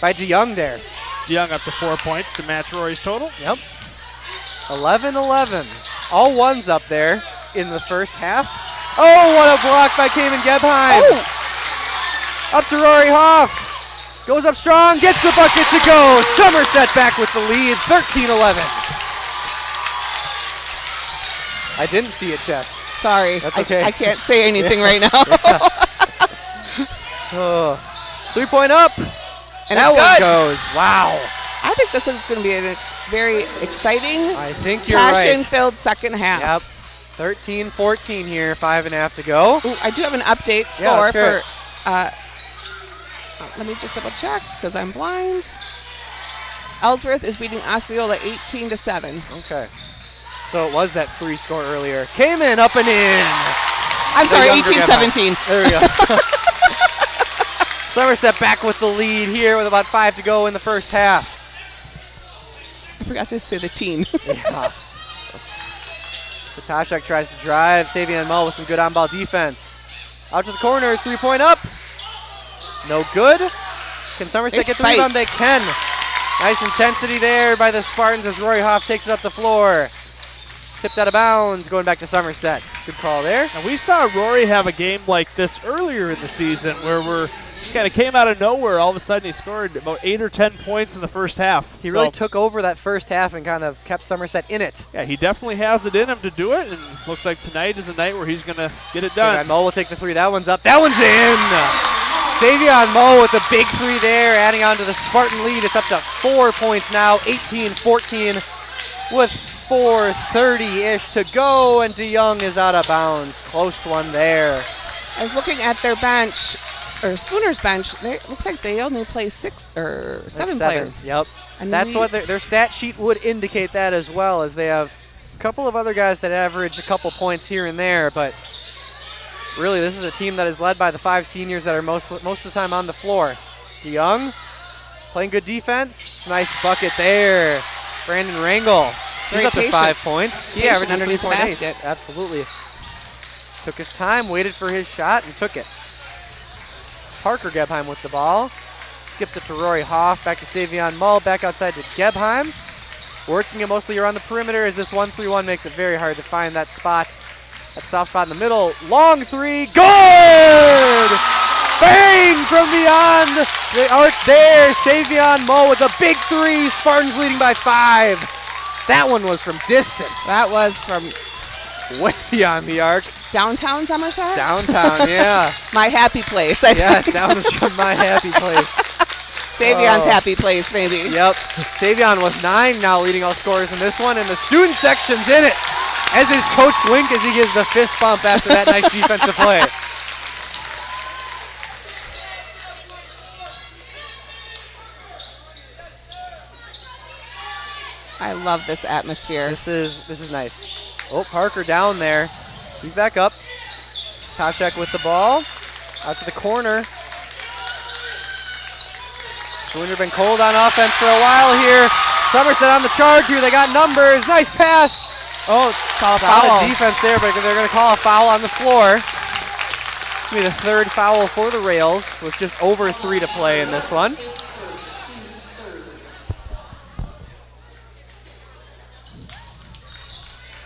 DeYoung there. DeYoung up to 4 points to match Rory's total. Yep. 11-11. All ones up there in the first half. Oh, what a block by Cayman Gebheim. Oh. Up to Rory Hoff. Goes up strong, gets the bucket to go. Somerset back with the lead, 13-11. I didn't see it, Jess. Sorry. That's okay. I can't say anything right now. Oh. 3-point up. And that it's one good. goes. Wow. I think this is going to be a very exciting, I think you're right. passion-filled second half. Yep. 13-14 here, 5.5 to go. Ooh, I do have an update Yeah, score let's hear for. Let me just double check because I'm blind. Ellsworth is beating Osceola 18-7. Okay. So it was that 3 score earlier. Cayman up and in. I'm The sorry, younger Gebheim. 18-17. There we go. Somerset back with the lead here with about 5 to go in the first half. I forgot to say the team. Yeah. Patashek tries to drive. Savion Mull with some good on-ball defense. Out to the corner, 3-point up. No good. Can Somerset Nice get the fight. rebound? They can. Nice intensity there by the Spartans as Rory Hoff takes it up the floor. Tipped out of bounds, going back to Somerset. Good call there. And we saw Rory have a game like this earlier in the season where we're just kind of came out of nowhere. All of a sudden he scored about 8 or 10 points in the first half. He really took over that first half and kind of kept Somerset in it. Yeah, he definitely has it in him to do it, and looks like tonight is a night where he's going to get it Savion done. Mull will take the 3. That one's up. That one's in. Savion Mull with the big 3 there, adding on to the Spartan lead. It's up to 4 points now, 18-14 with 4:30-ish to go, and DeYoung is out of bounds. Close one there. I was looking at their bench, or Spooner's bench. It looks like they only play 6 or 7 That's players. Yep. And That's we- what their stat sheet would indicate that as well, as they have a couple of other guys that average a couple points here and there, but really this is a team that is led by the 5 seniors that are most of the time on the floor. DeYoung playing good defense. Nice bucket there. Brandon Rangel. He's Very up to patient. 5 points. He Patient averages underneath the 3.8. basket. Absolutely. Took his time, waited for his shot, and took it. Parker Gebheim with the ball. Skips it to Rory Hoff, back to Savion Mull, back outside to Gebheim. Working it mostly around the perimeter as this 1-3-1 makes it very hard to find that spot. That soft spot in the middle. Long 3, good! Bang from beyond the arc there. Savion Mull with a big 3. Spartans leading by 5. That one was from distance. That was from Way beyond the arc. downtown Somerset? Downtown, yeah. My happy place. Yes, that one was from my happy place. Savion's Oh. happy place, maybe. Yep. Savion with 9 now leading all scorers in this one, and the student section's in it. As is Coach Wink as he gives the fist bump after that nice defensive play. I love this atmosphere. This is nice. Oh, Parker down there. He's back up. Tashek with the ball. Out to the corner. Spooner been cold on offense for a while here. Somerset on the charge here. They got numbers. Nice pass. Oh, call a Solid foul. defense there, but they're going to call a foul on the floor. It's going to be the 3rd foul for the Rails with just over 3 to play in this one.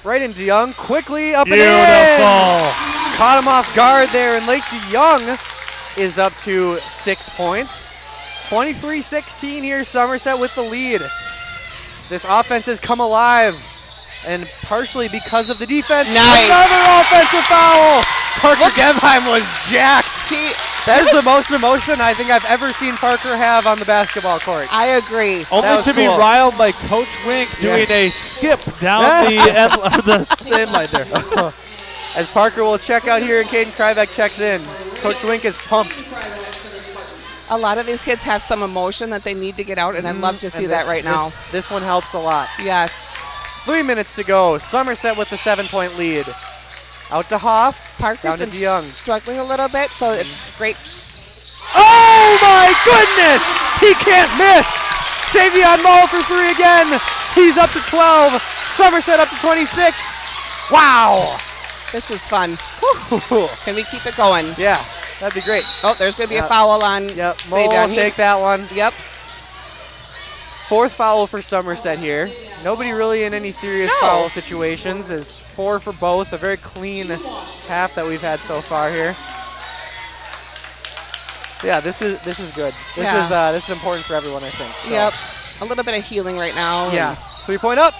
Right in DeYoung, quickly up and in. Beautiful. Caught him off guard there, and Lake DeYoung is up to 6 points. 23-16 here, Somerset with the lead. This offense has come alive, and partially because of the defense. Nice. Another offensive foul. Parker Gebheim was jacked. That is the most emotion I think I've ever seen Parker have on the basketball court. I agree. Only to be cool. riled by Coach Wink doing a skip down the sand line there. As Parker will check out here and Caden Krybeck checks in. Coach Wink is pumped. A lot of these kids have some emotion that they need to get out, and I'd love to see that right now. This one helps a lot. Yes. 3 minutes to go. Somerset with the 7-point lead. Out to Hoff. Parker's down to been DeYoung. struggling a little bit, so it's great. Oh my goodness! He can't miss! Savion Mall for 3 again. He's up to 12. Somerset up to 26. Wow! This is fun. Woo-hoo-hoo. Can we keep it going? Yeah, that'd be great. Oh, there's going to be a foul on Yep, Mole will Savion. take that one. Yep. 4th foul for Somerset here. Nobody really in any serious foul situations. Is 4 for both. A very clean half that we've had so far here. Yeah, this is good. This is important for everyone, I think. So. Yep. A little bit of healing right now. Yeah. 3-point up.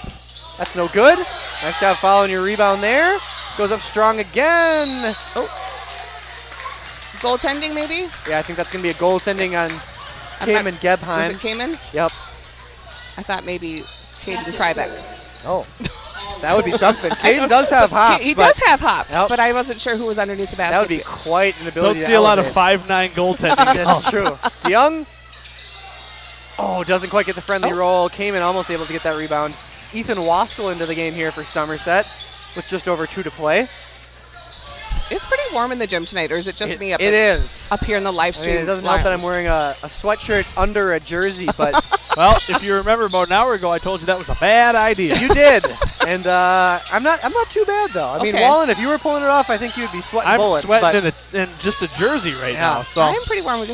That's no good. Nice job following your rebound there. Goes up strong again. Oh. Goaltending maybe? Yeah, I think that's going to be a goaltending on Cayman Gebheim. Was it Cayman? Yep. I thought maybe Caden Krybeck. Oh, that would be something. Caden does have hops. He does have hops, Yep. but I wasn't sure who was underneath the basket. That would be quite an ability. Don't see a lot of 5'9" goaltending. That's true. DeYoung. Oh, doesn't quite get the friendly roll. Cayman almost able to get that rebound. Ethan Waskell into the game here for Somerset with just over 2 to play. It's pretty warm in the gym tonight, or is it just me up here in the live I stream? mean, it doesn't help that I'm wearing a sweatshirt under a jersey, but Well, if you remember about an hour ago, I told you that was a bad idea. you did. And I'm not too bad though. I mean, Okay. Wallen, if you were pulling it off, I think you'd be sweating I'm bullets. sweating in just a jersey right now. So I'm pretty warm with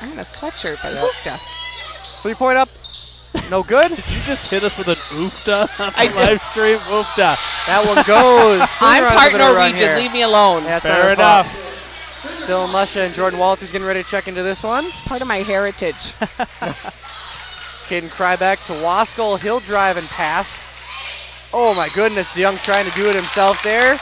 I'm in a sweatshirt, but oofta. 3-point up. No good. did you just hit us with an oofta on I the did. live stream? Oofta. That one goes. I'm Spooner on part a bit of a run Norwegian. here. Leave me alone. Yeah, it's Fair not our fault. enough. Dylan Lusha and Jordan Walters getting ready to check into this one. Part of my heritage. Caden Krybeck to Waskell. He'll drive and pass. Oh my goodness, DeYoung's trying to do it himself there.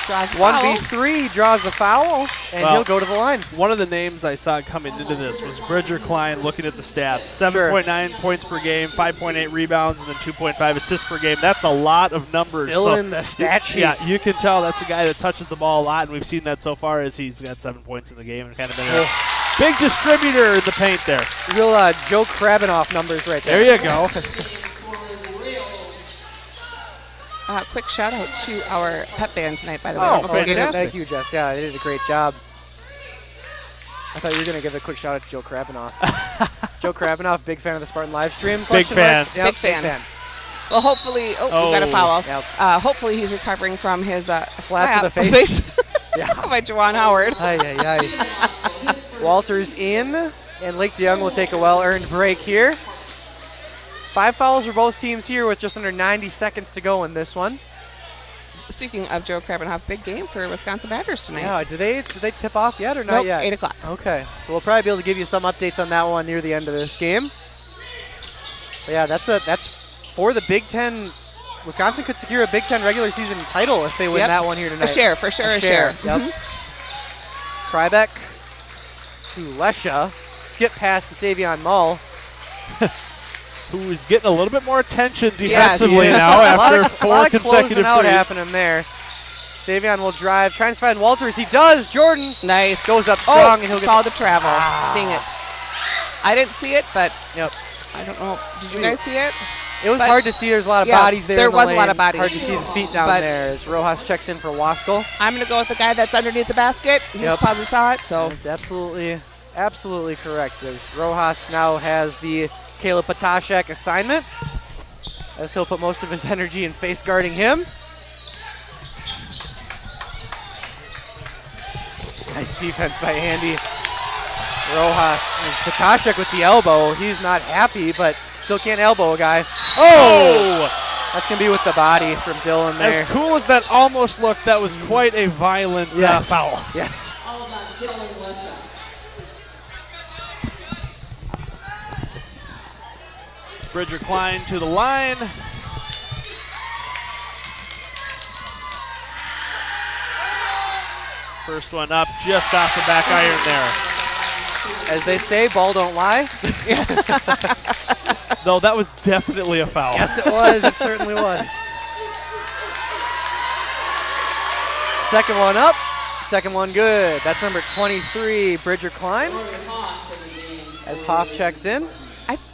Draws the foul. 1v3 draws the foul, and Well, he'll go to the line. One of the names I saw coming into this was Bridger Klein looking at the stats. 7.9 points per game, 5.8 rebounds, and then 2.5 assists per game. That's a lot of numbers. Fill in the stat sheet. Yeah, you can tell that's a guy that touches the ball a lot, and we've seen that so far as he's got 7 points in the game and kind of been a big distributor in the paint there. Real Joe Krabinoff numbers right there. There you go. Quick shout out to our pep band tonight, by the way. Oh, I don't know if we'll get fantastic. Thank you, Jess. Yeah, they did a great job. I thought you were going to give a quick shout out to Joe Krabinoff. Joe Krabinoff, big fan of the Spartan live stream. Big fan. Yep, Big fan. Well, hopefully, we got a foul. Yep. Hopefully he's recovering from his Slap to the face. Yeah. by Juwan Howard. Walters in, and Lake DeYoung will take a well-earned break here. 5 fouls for both teams here with just under 90 seconds to go in this one. Speaking of Joe Krabbenhoff, big game for Wisconsin Badgers tonight. Yeah, did they tip off yet or not Nope, yet? 8 o'clock. Okay, so we'll probably be able to give you some updates on that one near the end of this game. But yeah, that's for the Big Ten. Wisconsin could secure a Big Ten regular season title if they win that one here tonight. A share, for sure, a share. Yep. Krybeck to Lesha. Skip pass to Savion Mull. Who is getting a little bit more attention Yes, defensively he is. now after a lot 4 of consecutive closing out threes. happening there. Savion will drive, tries to find Walters. He does. Jordan Nice. goes up strong, and he'll get called to travel. Ah. Dang it. I didn't see it, but Yep. I don't know. Did you guys see it? It was But- hard to see. There's a lot of Yeah, bodies there. there in the was a lot lane. of bodies. Hard to see the feet down But- there as Rojas checks in for Waskell. I'm going to go with the guy that's underneath the basket. He Yep. probably saw it, so. That's absolutely correct. As Rojas now has the Caleb Potashek assignment, as he'll put most of his energy in face guarding him. Nice defense by Andy. Rojas, Potashek with the elbow. He's not happy, but still can't elbow a guy. Oh! That's going to be with the body from Dylan there. As cool as that almost looked, that was quite a violent foul. Yes. Fouls on Dylan Lesha. Bridger Klein to the line. First one up just off the back iron there. As they say, ball don't lie. Though that was definitely a foul. Yes, it was. It certainly was. Second one up. Second one good. That's number 23, Bridger Klein. As Hoff checks in.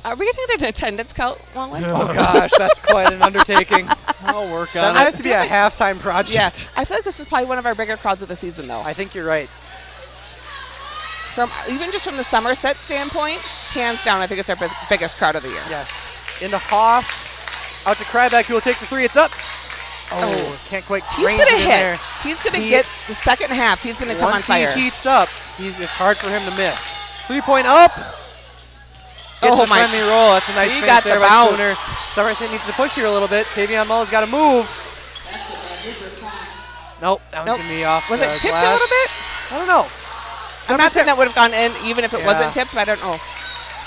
Are we getting an attendance count, Wallen? Oh, gosh, that's quite an undertaking. I'll work That on might it. have to be a halftime project. Yeah. I feel like this is probably one of our bigger crowds of the season, though. I think you're right. From even just from the Somerset standpoint, hands down, I think it's our biggest crowd of the year. Yes. Into Hoff. Out to Kryback, who will take the three. It's up. Oh, can't quite He's range gonna it in hit. there. He's gonna get the second half. He's gonna come on fire. Once he heats up, it's hard for him to miss. 3-point up. Gets a friendly roll. That's a nice He finish got there the by bounce. Spooner. Somerset needs to push here a little bit. Savion Mull's got to move. Nope, that one's going to be off. Was it tipped glass. a little bit? I don't know. I'm not saying that would have gone in even if it Yeah. wasn't tipped, but I don't know.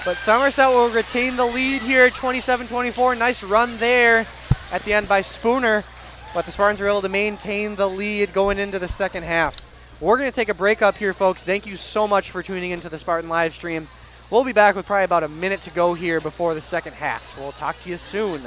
But Somerset will retain the lead here, 27-24. Nice run there at the end by Spooner. But the Spartans were able to maintain the lead going into the second half. We're going to take a break up here, folks. Thank you so much for tuning into the Spartan live stream. We'll be back with probably about a minute to go here before the second half. So we'll talk to you soon.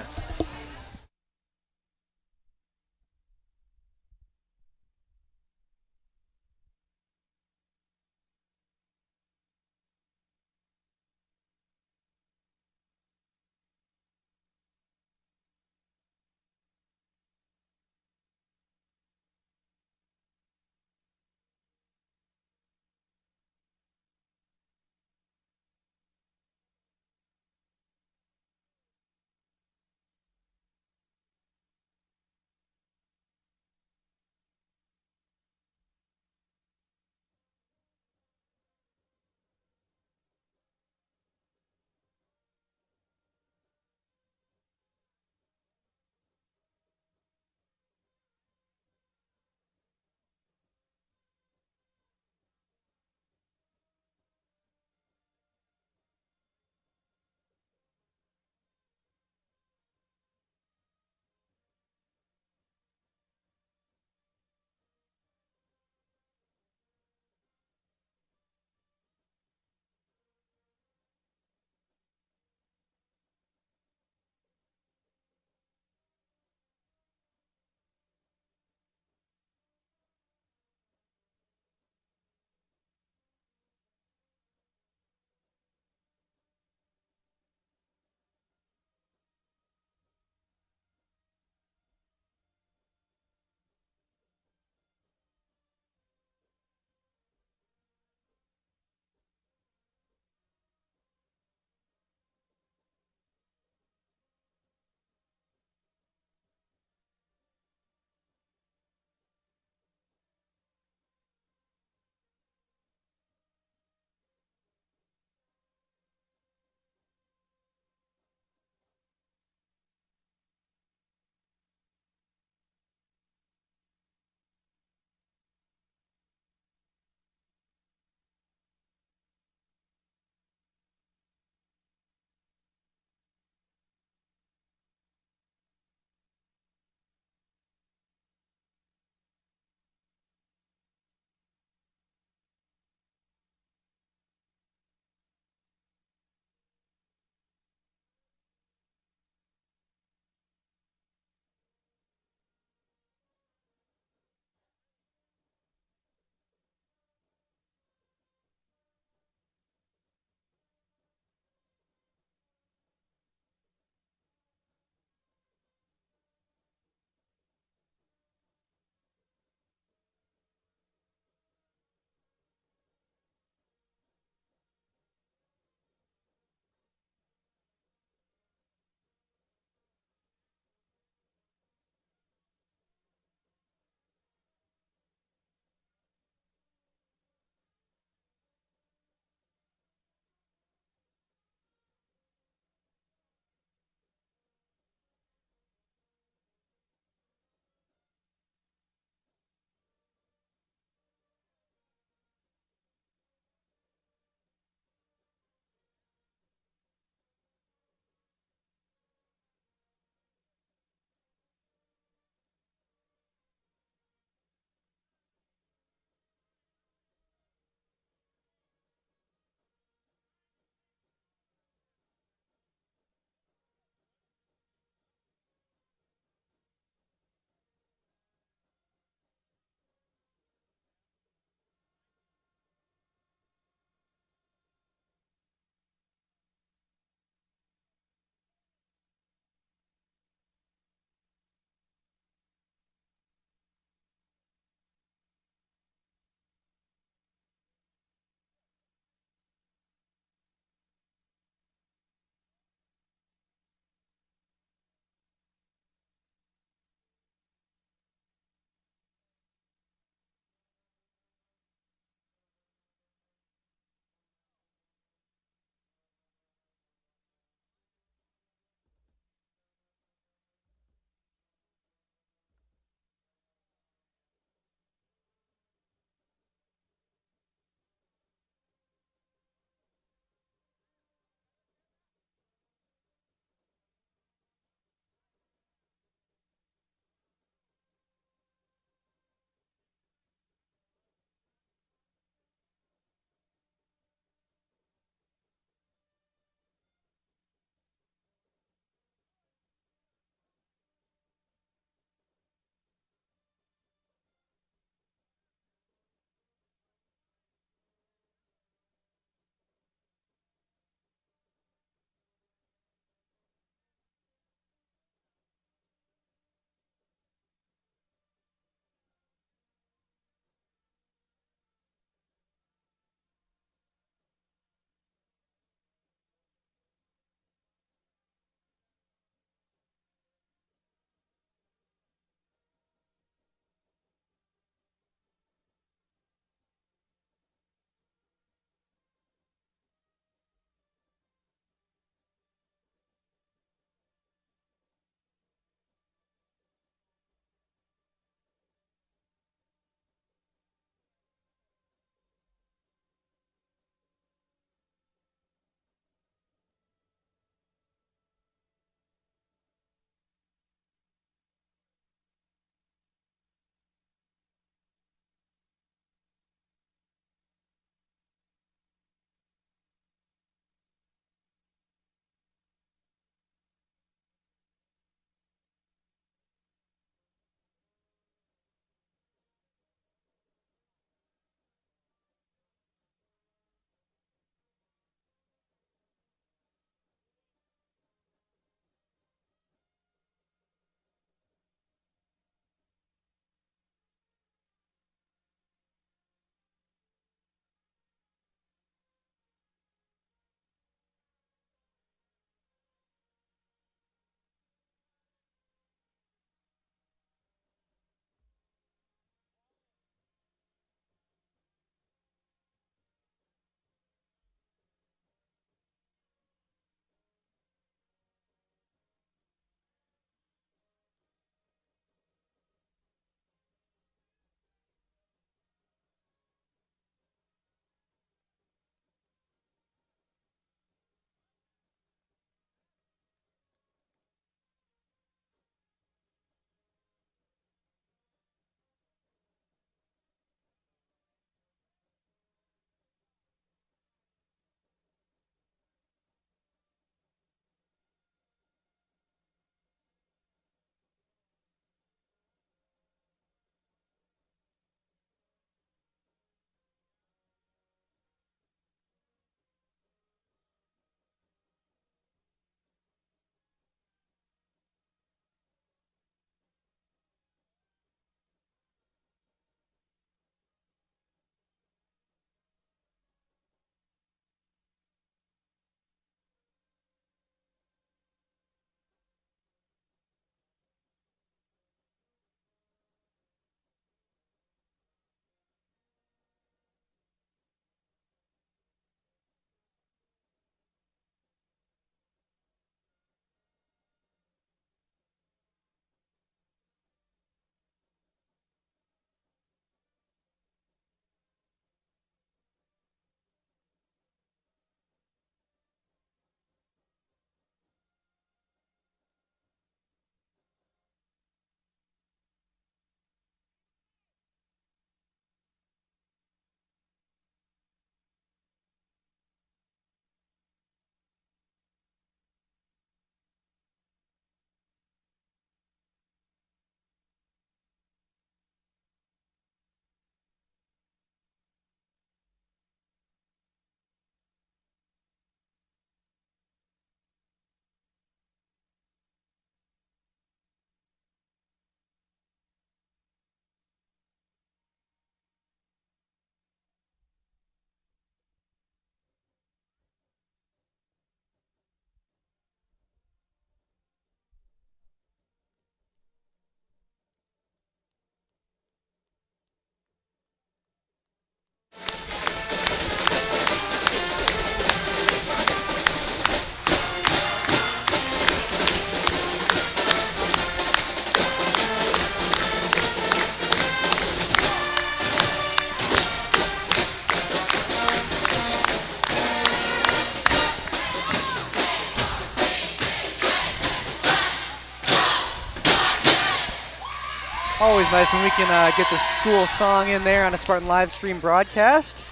Always nice when we can get the school song in there on a Spartan live stream broadcast.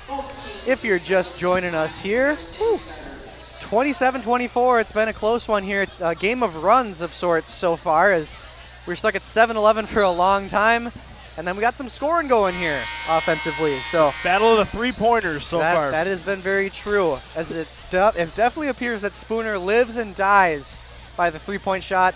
If you're just joining us here, 27-24, it's been a close one here. A game of runs of sorts so far, as we're stuck at 7-11 for a long time. And then we got some scoring going here offensively. So Battle of the three-pointers so far. That has been very true, as it definitely appears that Spooner lives and dies by the three-point shot.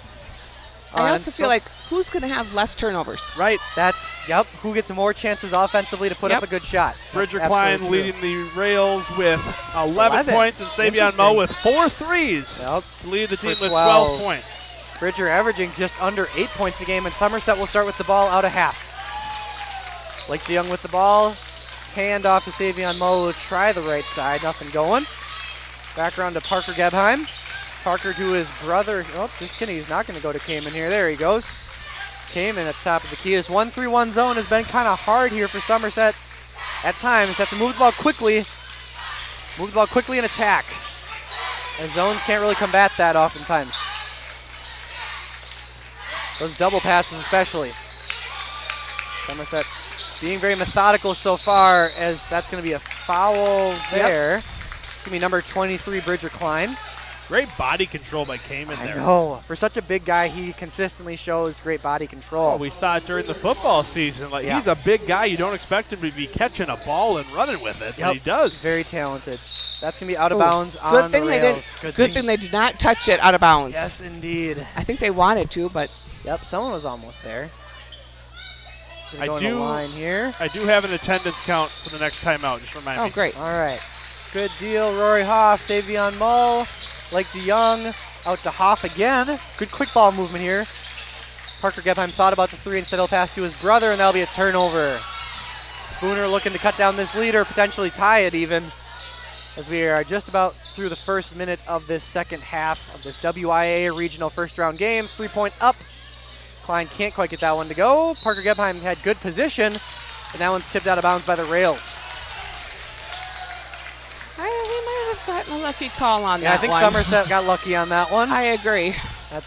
I also feel like who's going to have less turnovers? Right. That's, who gets more chances offensively to put up a good shot. Bridger Klein leading the Rails with 11 points, and Savion Moe with 4 threes to lead the team with 12 points. Bridger averaging just under 8 points a game, and Somerset will start with the ball out of half. Lake DeYoung with the ball. Hand off to Savion Moe. Will try the right side. Nothing going. Back around to Parker Gebheim. Parker to his brother. Oh, just kidding. He's not going to go to Kamen here. There he goes. Kamen at the top of the key. This 1-3-1 zone has been kind of hard here for Somerset at times. Have to move the ball quickly. Move the ball quickly and attack, as zones can't really combat that oftentimes. Those double passes especially. Somerset being very methodical so far, as that's going to be a foul there. It's going to be number 23, Bridger Klein. Great body control by Kamen there. I know. For such a big guy, he consistently shows great body control. Oh, we saw it during the football season. He's a big guy. You don't expect him to be catching a ball and running with it, but he does. Very talented. That's going to be out of bounds on the rails. Good thing they did not touch it out of bounds. Yes, indeed. I think they wanted to, but. Yep, someone was almost there. I do have an attendance count for the next timeout. Just remind me. Oh, great. All right. Good deal. Rory Hoff, Savion Moe, Lake DeYoung, out to Hoff again. Good quick ball movement here. Parker Gebheim thought about the three. Instead he'll pass to his brother, and that'll be a turnover. Spooner looking to cut down this lead, or potentially tie it even, as we are just about through the first minute of this second half of this WIAA regional first round game. 3-point up. Klein can't quite get that one to go. Parker Gebheim had good position, and that one's tipped out of bounds by the rails. We might have gotten a lucky call on that one. Yeah, I think Somerset got lucky on that one. I agree. I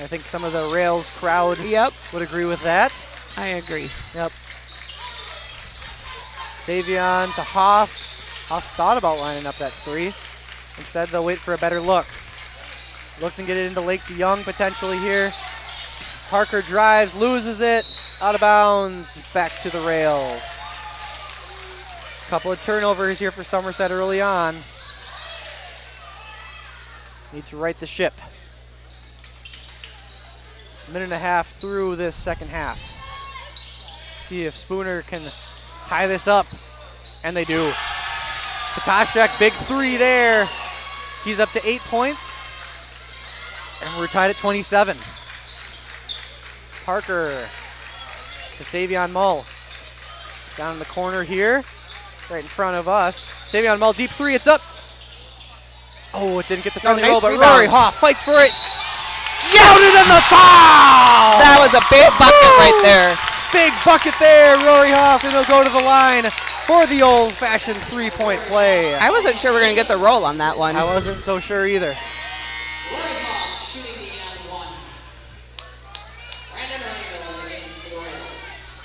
think some of the rails crowd would agree with that. I agree. Yep. Savion to Hoff. Hoff thought about lining up that three. Instead, they'll wait for a better look. Looked and get it into Lake DeYoung potentially here. Parker drives, loses it, out of bounds, back to the rails. Couple of turnovers here for Somerset early on. Need to right the ship. Minute and a half through this second half. See if Spooner can tie this up, and they do. Potashek, big three there. He's up to 8 points, and we're tied at 27. Parker to Savion Moe. Down in the corner here, right in front of us. Savion Moe, deep three, it's up. Oh, it didn't get the friendly roll, but Rory Hoff fights for it. Counted in the foul! That was a big bucket right there. Big bucket there, Rory Hoff, and he'll go to the line for the old-fashioned three-point play. I wasn't sure we were going to get the roll on that one. I wasn't so sure either. Rory Hoff shooting the and one. Brandon Rangel in for the Rails.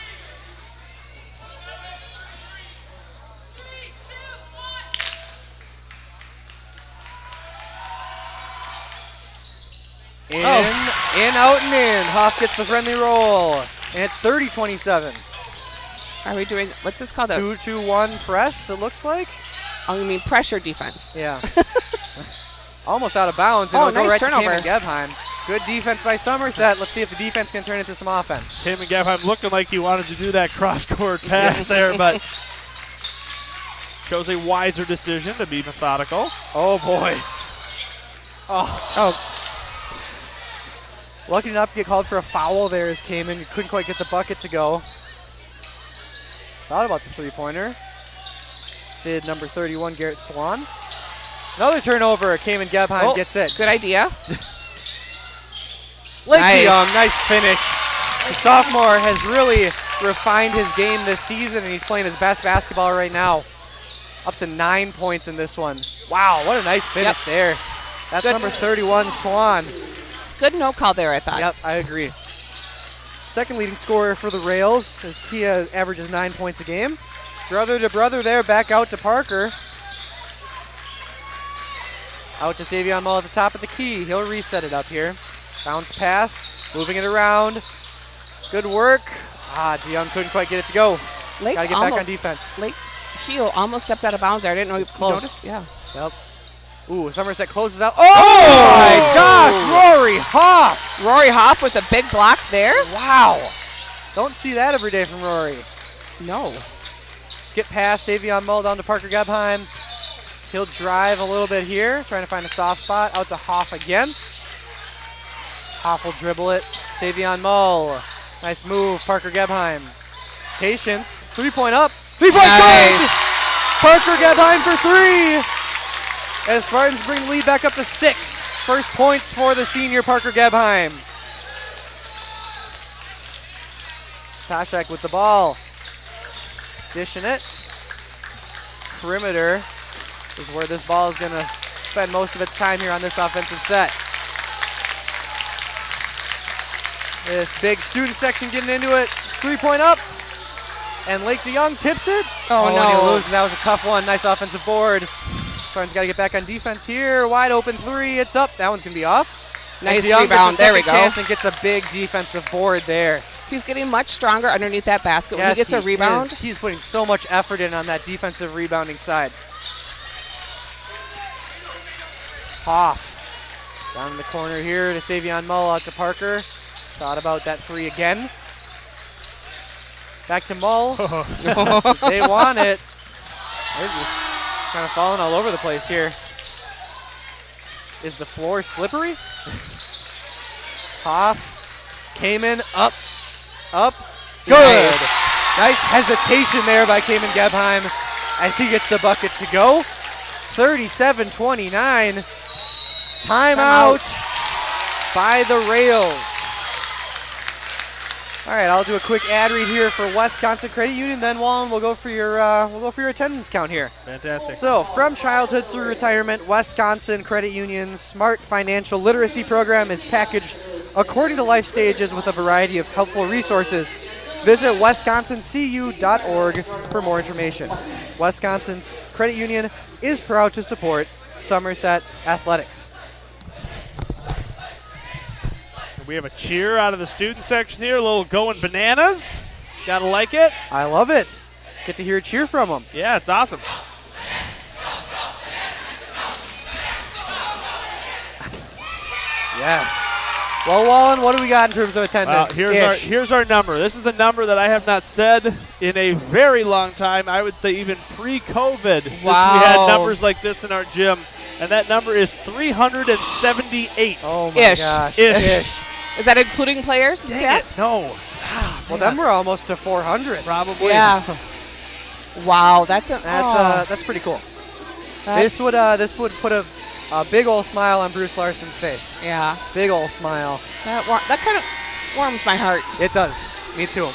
In, out, and in. Hoff gets the friendly roll, and it's 30-27. Are we doing, what's this called? 2-2-1 press, it looks like. Oh, you mean pressure defense? Yeah. Almost out of bounds, and it'll go right turnover. to Kamen Gebheim. Good defense by Somerset. Let's see if the defense can turn into some offense. Kamen Gebheim looking like he wanted to do that cross-court pass there, but chose a wiser decision to be methodical. Oh, boy. Oh. Lucky enough to get called for a foul there as Kamen. Couldn't quite get the bucket to go. Thought about the three-pointer. Did number 31, Garrett Swan. Another turnover. Kamen Gebheim gets it. Good idea. Lake DeYoung, nice finish. The sophomore has really refined his game this season, and he's playing his best basketball right now. Up to 9 points in this one. Wow, what a nice finish there. That's number 31, Swan. Good no call there, I thought. Yep, I agree. second leading scorer for the Rails, as he averages 9 points a game. Brother to brother there, back out to Parker. Out to Savion Mull at the top of the key. He'll reset it up here. Bounce pass, moving it around. Good work. DeYoung couldn't quite get it to go. Lake Gotta get back on defense. Lake's heel almost stepped out of bounds there. I didn't know he was close. noticed. Yeah. Yep. Ooh, Somerset closes out. Oh my gosh, Rory Hoff. Rory Hoff with a big block there. Wow. Don't see that every day from Rory. No. Skip pass, Savion Mull down to Parker Gebheim. He'll drive a little bit here, trying to find a soft spot. Out to Hoff again. Hoff will dribble it. Savion Mull. Nice move, Parker Gebheim. Patience. 3-point up. 3-point good! Parker Gebheim for 3. As Spartans bring the lead back up to 6. First points for the senior Parker Gebheim. Tashak with the ball. Dishing it. Perimeter is where this ball is going to spend most of its time here on this offensive set. This big student section getting into it. 3-point up. And Lake DeYoung tips it. Oh, no. And he loses. That was a tough one. Nice offensive board. Spartans got to get back on defense here. Wide open 3. It's up. That one's going to be off. Nice DeYoung rebound. Gets a there we go. chance and gets a big defensive board there. He's getting much stronger underneath that basket. When he gets a rebound. He's putting so much effort in on that defensive rebounding side. Hoff down in the corner here to Savion Mull, out to Parker. Thought about that 3 again. Back to Mull. They want it. They're just kind of falling all over the place here. Is the floor slippery? Hoff came in, up. Good. Nice hesitation there by Cayman Gebheim as he gets the bucket to go. 37-29. Timeout by the Rails. All right, I'll do a quick ad read here for Wisconsin Credit Union. Then Wallen, we'll go for your attendance count here. Fantastic. So, from childhood through retirement, Wisconsin Credit Union's Smart Financial Literacy Program is packaged according to life stages with a variety of helpful resources. Visit wisconsincu.org for more information. Wisconsin's Credit Union is proud to support Somerset athletics. We have a cheer out of the student section here, a little going bananas. Gotta like it. I love it. Get to hear a cheer from them. Yeah, it's awesome. Yes. Well, Wallen, what do we got in terms of attendance? Here's our number. This is a number that I have not said in a very long time. I would say even pre-COVID, since we had numbers like this in our gym. And that number is 378. Oh, my gosh. Ish. Is that including players and staff? No. Well, then we're almost to 400. Probably. Yeah. Wow, that's pretty cool. That's This would put a big old smile on Bruce Larson's face. Yeah. Big old smile. That kind of warms my heart. It does. Me too.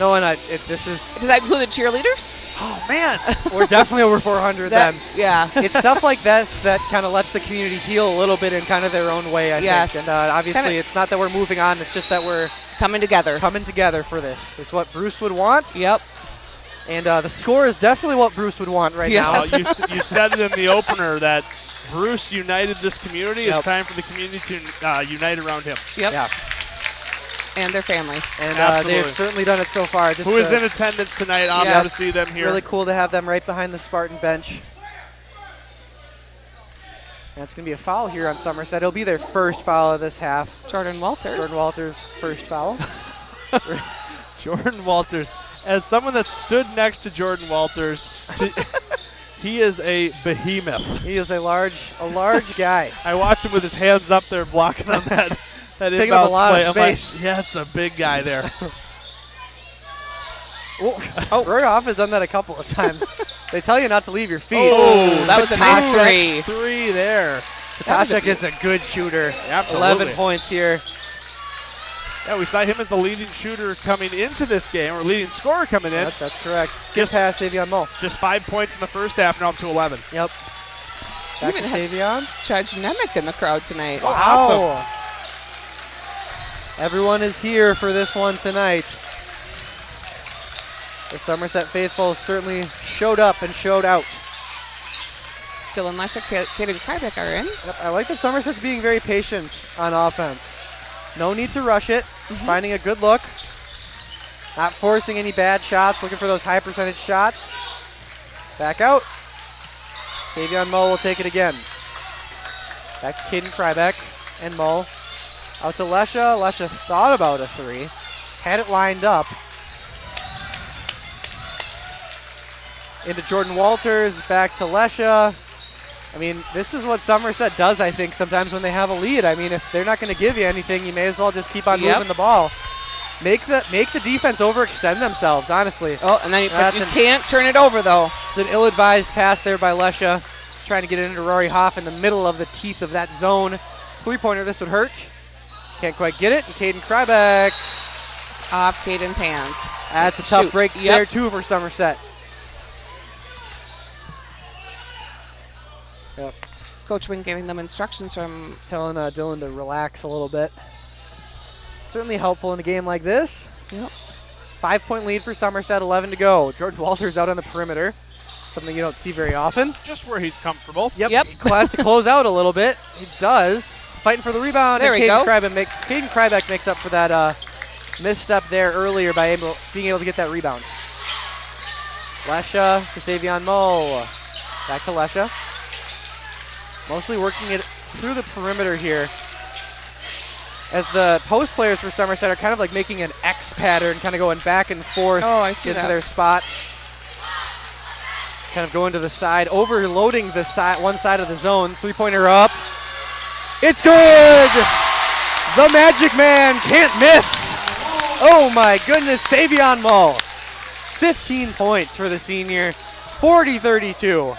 No, and this is. Does that include the cheerleaders? Oh man, we're definitely over 400 then. Yeah. It's stuff like this that kind of lets the community heal a little bit in kind of their own way, I think. And obviously, it's not that we're moving on. It's just that we're coming together for this. It's what Bruce would want. Yep. And the score is definitely what Bruce would want right now. Well, you said it in the opener that Bruce united this community. It's time for the community to unite around him. Yep. Yeah. And their family. And they've certainly done it so far. Who is in attendance tonight? Awesome to see them here. Really cool to have them right behind the Spartan bench. That's going to be a foul here on Somerset. It'll be their first foul of this half. Jordan Walters' first foul. Jordan Walters. As someone that stood next to Jordan Walters, he is a behemoth. He is a large guy. I watched him with his hands up there blocking on that. Taking up a lot of space. Yeah, it's a big guy there. Roy has done that a couple of times. They tell you not to leave your feet. Oh, that was a nice three there. Katashek is a good shooter. Absolutely. 11 points here. Yeah, we saw him as the leading shooter coming into this game, or leading scorer coming in. Yep, that's correct. Skip past Savion Mull. Just 5 points in the first half, now up to 11. Yep. Back to Savion. Judge Nemec in the crowd tonight. Wow. Everyone is here for this one tonight. The Somerset faithful certainly showed up and showed out. Dylan Lesher, Kaden Krybeck are in. Yep, I like that Somerset's being very patient on offense. No need to rush it, finding a good look. Not forcing any bad shots, looking for those high percentage shots. Back out. Savion Mull will take it again. Back to Kaden Krybeck and Mull. Out to Lesha. Lesha thought about a three. Had it lined up. Into Jordan Walters. Back to Lesha. I mean, this is what Somerset does, I think, sometimes when they have a lead. I mean, if they're not going to give you anything, you may as well just keep on moving the ball. Make the defense overextend themselves, honestly. Oh, and then you can't turn it over, though. It's an ill-advised pass there by Lesha, trying to get it into Rory Hoff in the middle of the teeth of that zone. Three-pointer, this would hurt. Can't quite get it, and Kaden Krybeck. Off Caden's hands. That's a tough break there, too, for Somerset. Yep. Coach Wing giving them instructions from... Telling Dylan to relax a little bit. Certainly helpful in a game like this. Yep. 5-point lead for Somerset, 11 to go. George Walters out on the perimeter. Something you don't see very often. Just where he's comfortable. Yep. He has to close out a little bit. He does. Fighting for the rebound. There and we go. Kaden Krybeck makes up for that misstep there earlier by being able to get that rebound. Lesha to Savion Mull. Back to Lesha. Mostly working it through the perimeter here. As the post players for Somerset are kind of like making an X pattern, kind of going back and forth into their spots. Kind of going to the side, overloading the one side of the zone. Three-pointer up. It's good! The Magic Man can't miss. Oh my goodness, Savion Mull. 15 points for the senior, 40-32.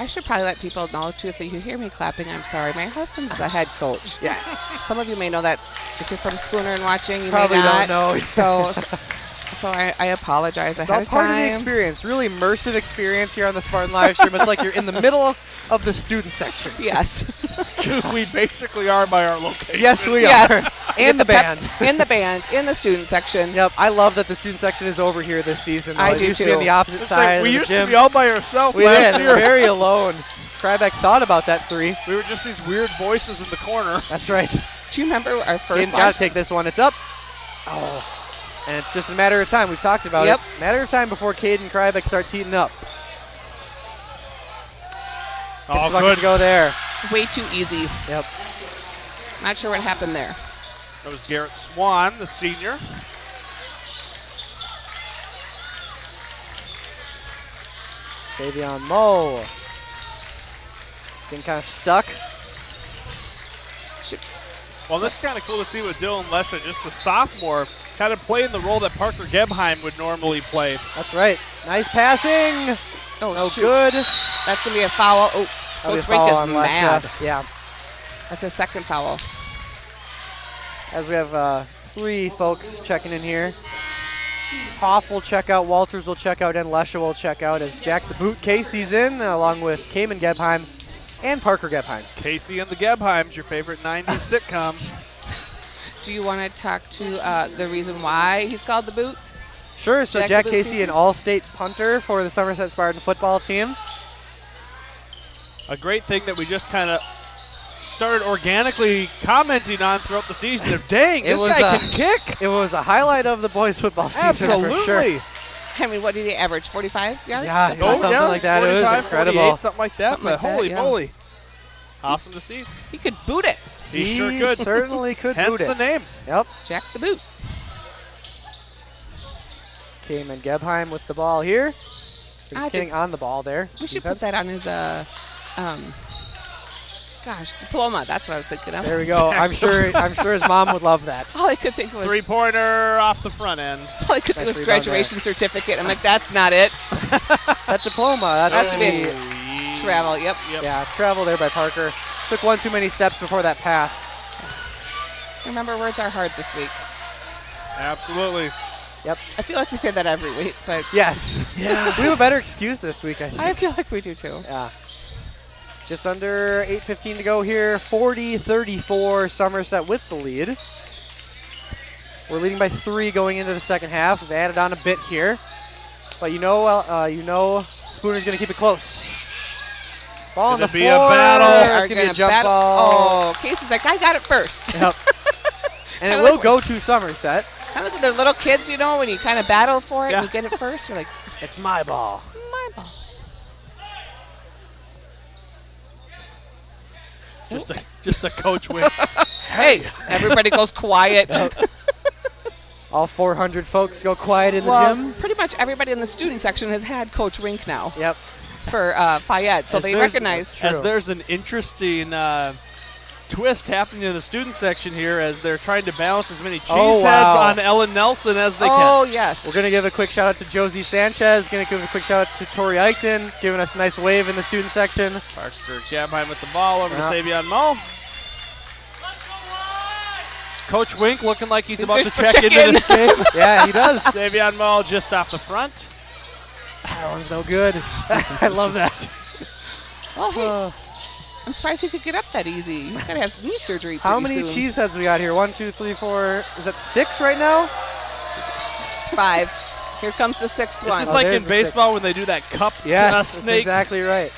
I should probably let people know, too, if you hear me clapping, I'm sorry. My husband's the head coach. Yeah. Some of you may know that. If you're from Spooner and watching, you probably may not. don't know. So I apologize ahead of time. It's all part of the experience. Really immersive experience here on the Spartan live stream. It's like you're in the middle of the student section. Yes. We basically are by our location. Yes, we are. And the band. In the band, in the student section. Yep, I love that the student section is over here this season. I it do used too. to be on the opposite side of the We used gym. to be all by ourselves We last did, year. very alone. Krybeck thought about that three. We were just these weird voices in the corner. That's right. Do you remember our first Caden's got to take this one. It's up. Oh. And it's just a matter of time. We've talked about it. Matter of time before Kaden Krybeck starts heating up. Oh, good to go there. Way too easy. Yep. Not sure what happened there. That was Garrett Swan, the senior. Savion Mull. Getting kind of stuck. Well, this is kind of cool to see with Dylan Lesha, just the sophomore, kind of playing the role that Parker Gebheim would normally play. That's right. Nice passing. Oh, shoot. Good. That's going to be a foul. Oh, Coach Wink is mad. Yeah. That's a second foul. As we have three folks checking in here. Hoff will check out, Walters will check out, and Lesha will check out as Jack the Boot Casey's in, along with Cayman Gebheim and Parker Gebheim. Casey and the Gebheims, your favorite 90s sitcom. Do you want to talk to the reason why he's called the boot? Sure. So Jack Casey, an all-state punter for the Somerset Spartan football team. A great thing that we just kind of started organically commenting on throughout the season of, dang, this guy can kick. It was a highlight of the boys' football season. Absolutely. For sure. I mean, what did he average, 45 yards? Yeah, something like that. 45, it was incredible. Something like that, but holy moly. Awesome to see. He could boot it. He sure could. Certainly could boot it. Hence the name. Yep. Jack the Boot. Cayman Gebheim with the ball here. We're just getting on the ball there. We should put that on his, diploma. That's what I was thinking of. There we go. I'm sure his mom would love that. All I could think was three-pointer off the front end. All I could think was graduation certificate. I'm like, that's not it. That diploma. That's going to be travel. Yep. Yeah, travel there by Parker. Took one too many steps before that pass. Remember, words are hard this week. Absolutely. Yep. I feel like we say that every week, but yes. Yeah. We have a better excuse this week, I think. I feel like we do too. Yeah. Just under 8:15 to go here. 40-34, Somerset with the lead. We're leading by 3 going into the second half. We've added on a bit here. But you know Spooner's going to keep it close. Ball on the floor. Be a battle. It's going to be a jump ball. Oh, Casey's like, I got it first. Yep. And it will go to Somerset. Kind of like they're little kids, when you kind of battle for it, Yeah. and you get it first. You're like, It's my ball. my ball. Just a coach win. Hey, everybody goes quiet. All 400 folks go quiet in the Well, gym. pretty much everybody in the student section has had Coach Wink now Yep. for Fayette, so As they there's- recognize. True. As there's an interesting twist happening in the student section here as they're trying to balance as many cheese heads on Ellen Nelson as they Oh, can. yes. We're going to give a quick shout out to Josie Sanchez. Going to give a quick shout out to Tori Eichten, giving us a nice wave in the student section. Parker Gabheim with the ball over Yeah. to Savion Mo. Coach Wink looking like he's about to check check into in. this game. Yeah, he does. Savion Mo just off the front. That one's no good. I love that. Well, hey, Uh, I'm surprised he could get up that easy. He's got to have knee surgery. how pretty many soon. cheese heads we got here? 1, 2, 3, 4. Is that 6 right now? 5. Here comes the 6th It's one. just Oh, like there's in the baseball when they do that cup Yes, that's snake. exactly right.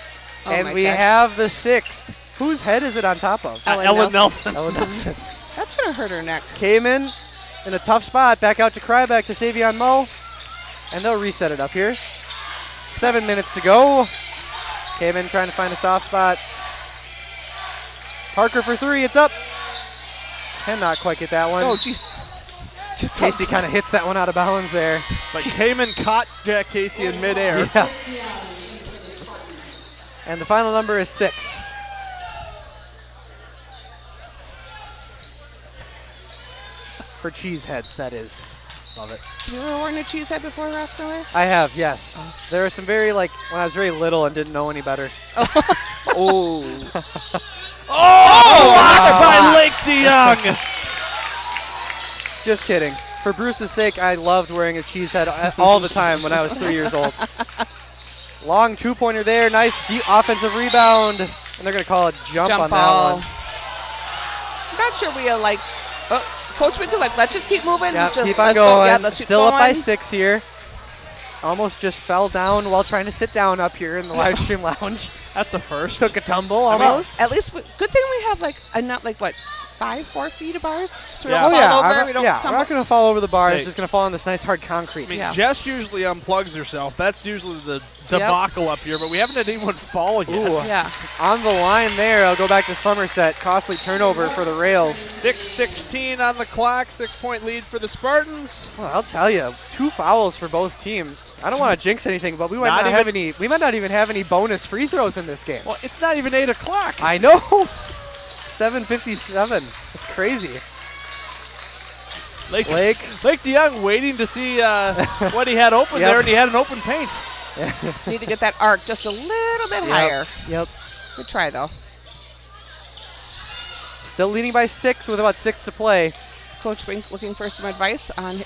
Oh and my we gosh. have the 6th. Whose head is it on top of? Ellen Nelson. Ellen Nelson. That's going to hurt her neck. Came in a tough spot. Back out to Kryback to Savion Mo. And they'll reset it up here. 7 minutes to go. Came in trying to find a soft spot. Parker for 3. It's up. Cannot quite get that one. Oh, jeez. Casey kind of hits that one out of bounds there. But Kamen caught Jack Casey in midair. Yeah. And the final number is 6. For cheeseheads, that is. Love it. Have you ever worn a cheese head before, Ross Miller? I have, yes. There are some very, when I was very little and didn't know any better. Oh. Oh, by Lake DeYoung. Just kidding. For Bruce's sake, I loved wearing a cheese head all the time when I was 3 years old. Long two-pointer there. Nice deep offensive rebound. And they're going to call a jump on ball. that one. I'm not sure we Coach Wink was like, let's just keep moving. Yeah, just, keep on let's go. going. Yeah, let's keep Still up by going. 6 here. Almost just fell down while trying to sit down up here in the live stream lounge. That's a first. Took a tumble Well, almost. at least, good thing we have not 4 feet of bars, so we Yeah. don't Oh, fall yeah. over. I'm We not, don't tumble. we're not going to fall over the bar. It's Say- just going to fall on this nice hard concrete. I mean, Yeah. Jess usually unplugs herself. That's usually the debacle up here, but we haven't had anyone fall yet. Ooh. Yeah. On the line there, I'll go back to Somerset. Costly turnover for the Rails. 6:16 on the clock, 6-point lead for the Spartans. Well, I'll tell you, 2 fouls for both teams. I don't want to jinx anything, but we might Not not have even- any. We might not even have any bonus free throws in this game. Well, it's not even 8 o'clock. I know. 7:57. It's crazy. Lake Blake. DeYoung waiting to see what he had open Yep. there, and he had an open paint. Need to get that arc just a little bit higher. Yep. Good try, though. Still leading by 6 with about 6 to play. Coach Wink looking for some advice from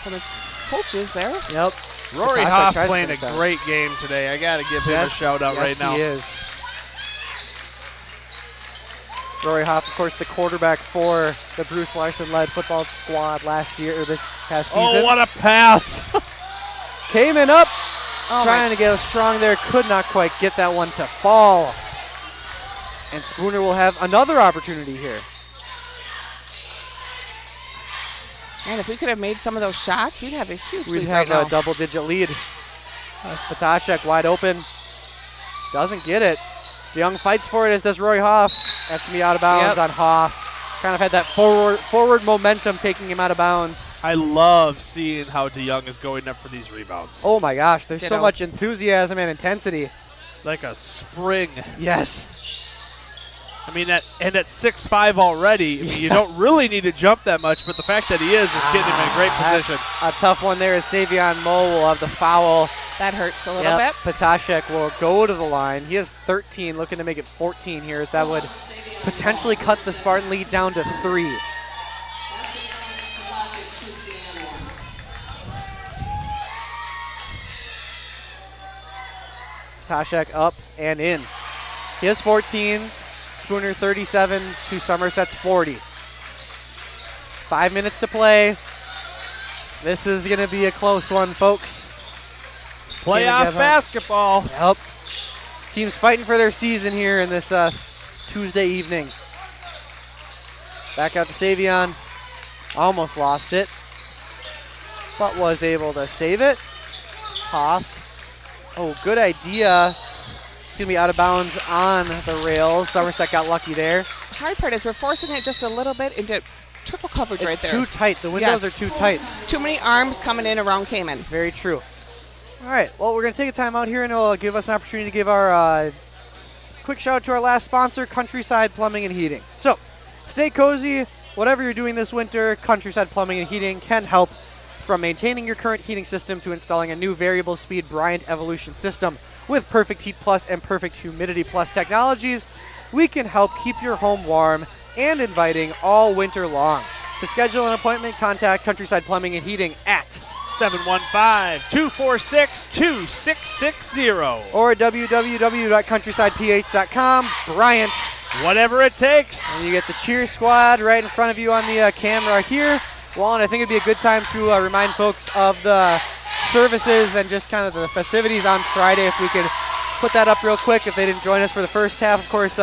his coaches there. Yep. Rory Natasha Hoff tries to playing a finish that. great game today. I got to give him a Yes, shout out yes, right now. he is. Rory Hoff, of course, the quarterback for the Bruce Larson-led football squad last year, or this past season. Oh, what a pass! Came in up, Oh, trying to get strong there, could not quite get that one to fall. And Spooner will have another opportunity here. Man, if we could have made some of those shots, we'd have a huge We'd lead have right a now. double-digit lead. Patashek wide open. Doesn't get it. DeYoung fights for it, as does Roy Hoff. That's me out of bounds Yep. on Hoff. Kind of had that forward momentum taking him out of bounds. I love seeing how DeYoung is going up for these rebounds. Oh my gosh, there's so Ditto. much enthusiasm and intensity. Like a spring. Yes. I mean, at 6'5" already, I mean, you don't really need to jump that much, but the fact that he is getting him in a great That's position. a tough one there as Savion Mo will have the foul. That hurts a little bit. Patashek will go to the line. He has 13, looking to make it 14 here, as that would potentially cut the Spartan lead down to 3. Patashek up and in. He has 14. Spooner 37 to Somerset's 40. 5 minutes to play. This is going to be a close one, folks. Playoff basketball. Yep. Teams fighting for their season here in this Tuesday evening. Back out to Savion. Almost lost it, but was able to save it. Hoff. Oh, good idea. It's going to be out of bounds on the rails. Somerset got lucky there. Hard part is we're forcing it just a little bit into triple coverage right there. It's too tight. The windows are too tight. Too many arms coming in around Cayman. Very true. All right, well, we're going to take a time out here, and it'll give us an opportunity to give our quick shout out to our last sponsor, Countryside Plumbing and Heating. So, stay cozy. Whatever you're doing this winter, Countryside Plumbing and Heating can help from maintaining your current heating system to installing a new variable speed Bryant Evolution system. With Perfect Heat Plus and Perfect Humidity Plus technologies, we can help keep your home warm and inviting all winter long. To schedule an appointment, contact Countryside Plumbing and Heating at 715-246-2660 or www.countrysideph.com. Bryant. Whatever it takes. And you get the cheer squad right in front of you on the camera here. Well, and I think it'd be a good time to remind folks of the services and just kind of the festivities on Friday. If we could put that up real quick if they didn't join us for the first half. Of course,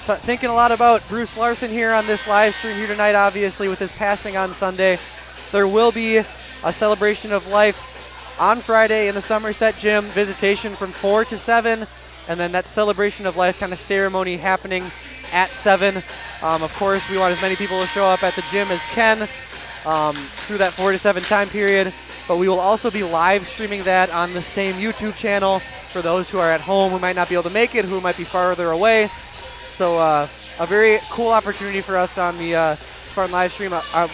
thinking a lot about Bruce Larson here on this live stream here tonight, obviously, with his passing on Sunday. There will be a celebration of life on Friday in the Somerset Gym, visitation from 4 to 7, and then that celebration of life kind of ceremony happening at 7. Of course, we want as many people to show up at the gym as can through that 4 to 7 time period, but we will also be live streaming that on the same YouTube channel for those who are at home who might not be able to make it, who might be farther away. So a very cool opportunity for us on the Spartan live stream. I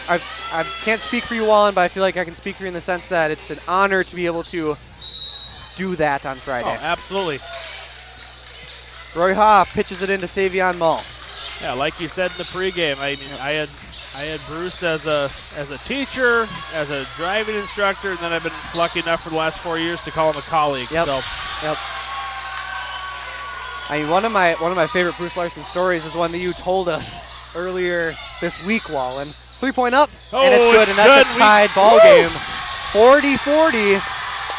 can't speak for you, Wallen, but I feel like I can speak for you in the sense that it's an honor to be able to do that on Friday. Oh, absolutely. Roy Hoff pitches it into Savion Mull. Yeah, like you said in the pregame, I had Bruce as a teacher, as a driving instructor, and then I've been lucky enough for the last 4 years to call him a colleague. Yep. So. Yep. I mean, one of my favorite Bruce Larson stories is one that you told us earlier this week, Wallen. 3-point up, and it's good, and that's a tied ball game. 40-40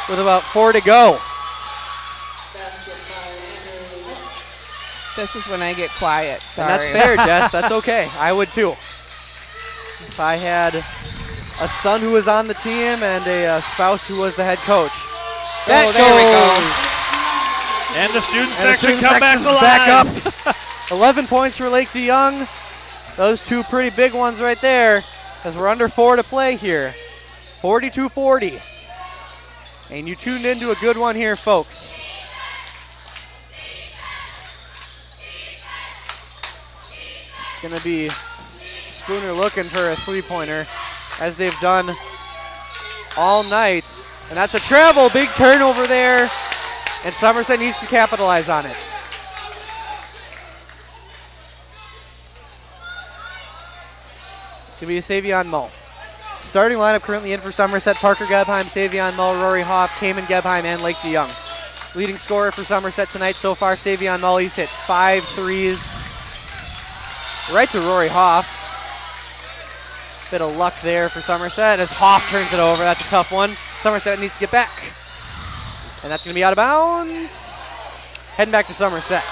with about 4 to go. This is when I get quiet. Sorry. And that's fair, Jess. That's okay. I would too. If I had a son who was on the team and a spouse who was the head coach. There we go. And the student section comebacks alive. Back up. 11 points for Lake DeYoung. Those two pretty big ones right there as we're under 4 to play here. 42-40. And you tuned into a good one here, folks. It's going to be Spooner looking for a three-pointer as they've done all night. And that's a travel, big turnover there. And Somerset needs to capitalize on it. It's going to be a Savion Mull. Starting lineup currently in for Somerset: Parker Gebheim, Savion Mull, Rory Hoff, Cayman Gebheim, and Lake DeYoung. Leading scorer for Somerset tonight so far, Savion Mull. He's hit 5 threes. Right to Rory Hoff. Bit of luck there for Somerset as Hoff turns it over. That's a tough one. Somerset needs to get back. And that's going to be out of bounds. Heading back to Somerset.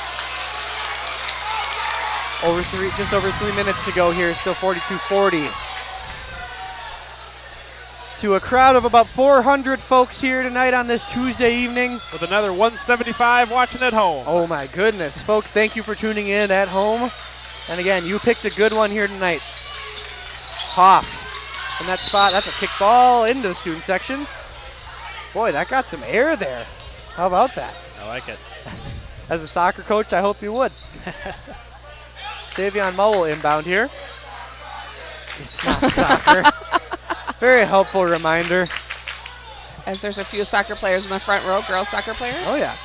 Just over 3 minutes to go here. Still 42-40. To a crowd of about 400 folks here tonight on this Tuesday evening. With another 175 watching at home. Oh my goodness. Folks, thank you for tuning in at home. And again, you picked a good one here tonight. Hoff in that spot. That's a kick ball into the student section. Boy, that got some air there. How about that? I like it. As a soccer coach, I hope you would. Savion Mull will inbound here. It's not soccer. Very helpful reminder. As there's a few soccer players in the front row, girls soccer players. Oh, yeah.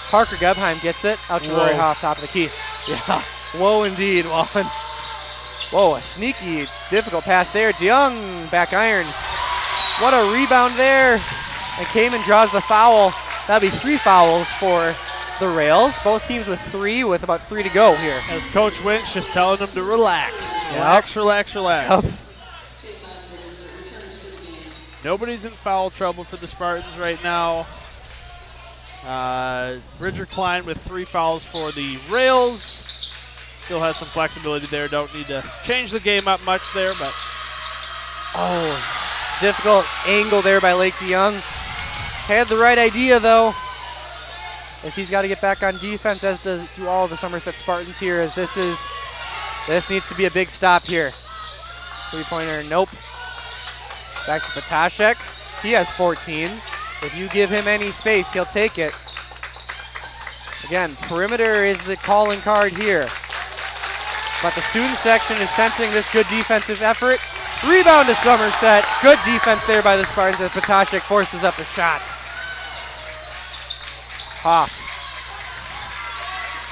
Parker Gebheim gets it out to Rory Hoff, top of the key. Yeah, whoa indeed, Wallen. Whoa, a sneaky, difficult pass there. DeYoung, back iron. What a rebound there. And Cayman draws the foul. That'll be 3 fouls for the rails. Both teams with 3 with about 3 to go here. As Coach Winch just telling them to relax. Relax, relax, relax. Yep. Nobody's in foul trouble for the Spartans right now. Bridger Klein with 3 fouls for the rails. Still has some flexibility there. Don't need to change the game up much there, but. Oh, difficult angle there by Lake DeYoung. Had the right idea, though, as he's got to get back on defense, as do all the Somerset Spartans here, as this needs to be a big stop here. 3-pointer, nope. Back to Potashek. He has 14. If you give him any space, he'll take it. Again, perimeter is the calling card here. But the student section is sensing this good defensive effort. Rebound to Somerset. Good defense there by the Spartans as Potashek forces up a shot. Hoff.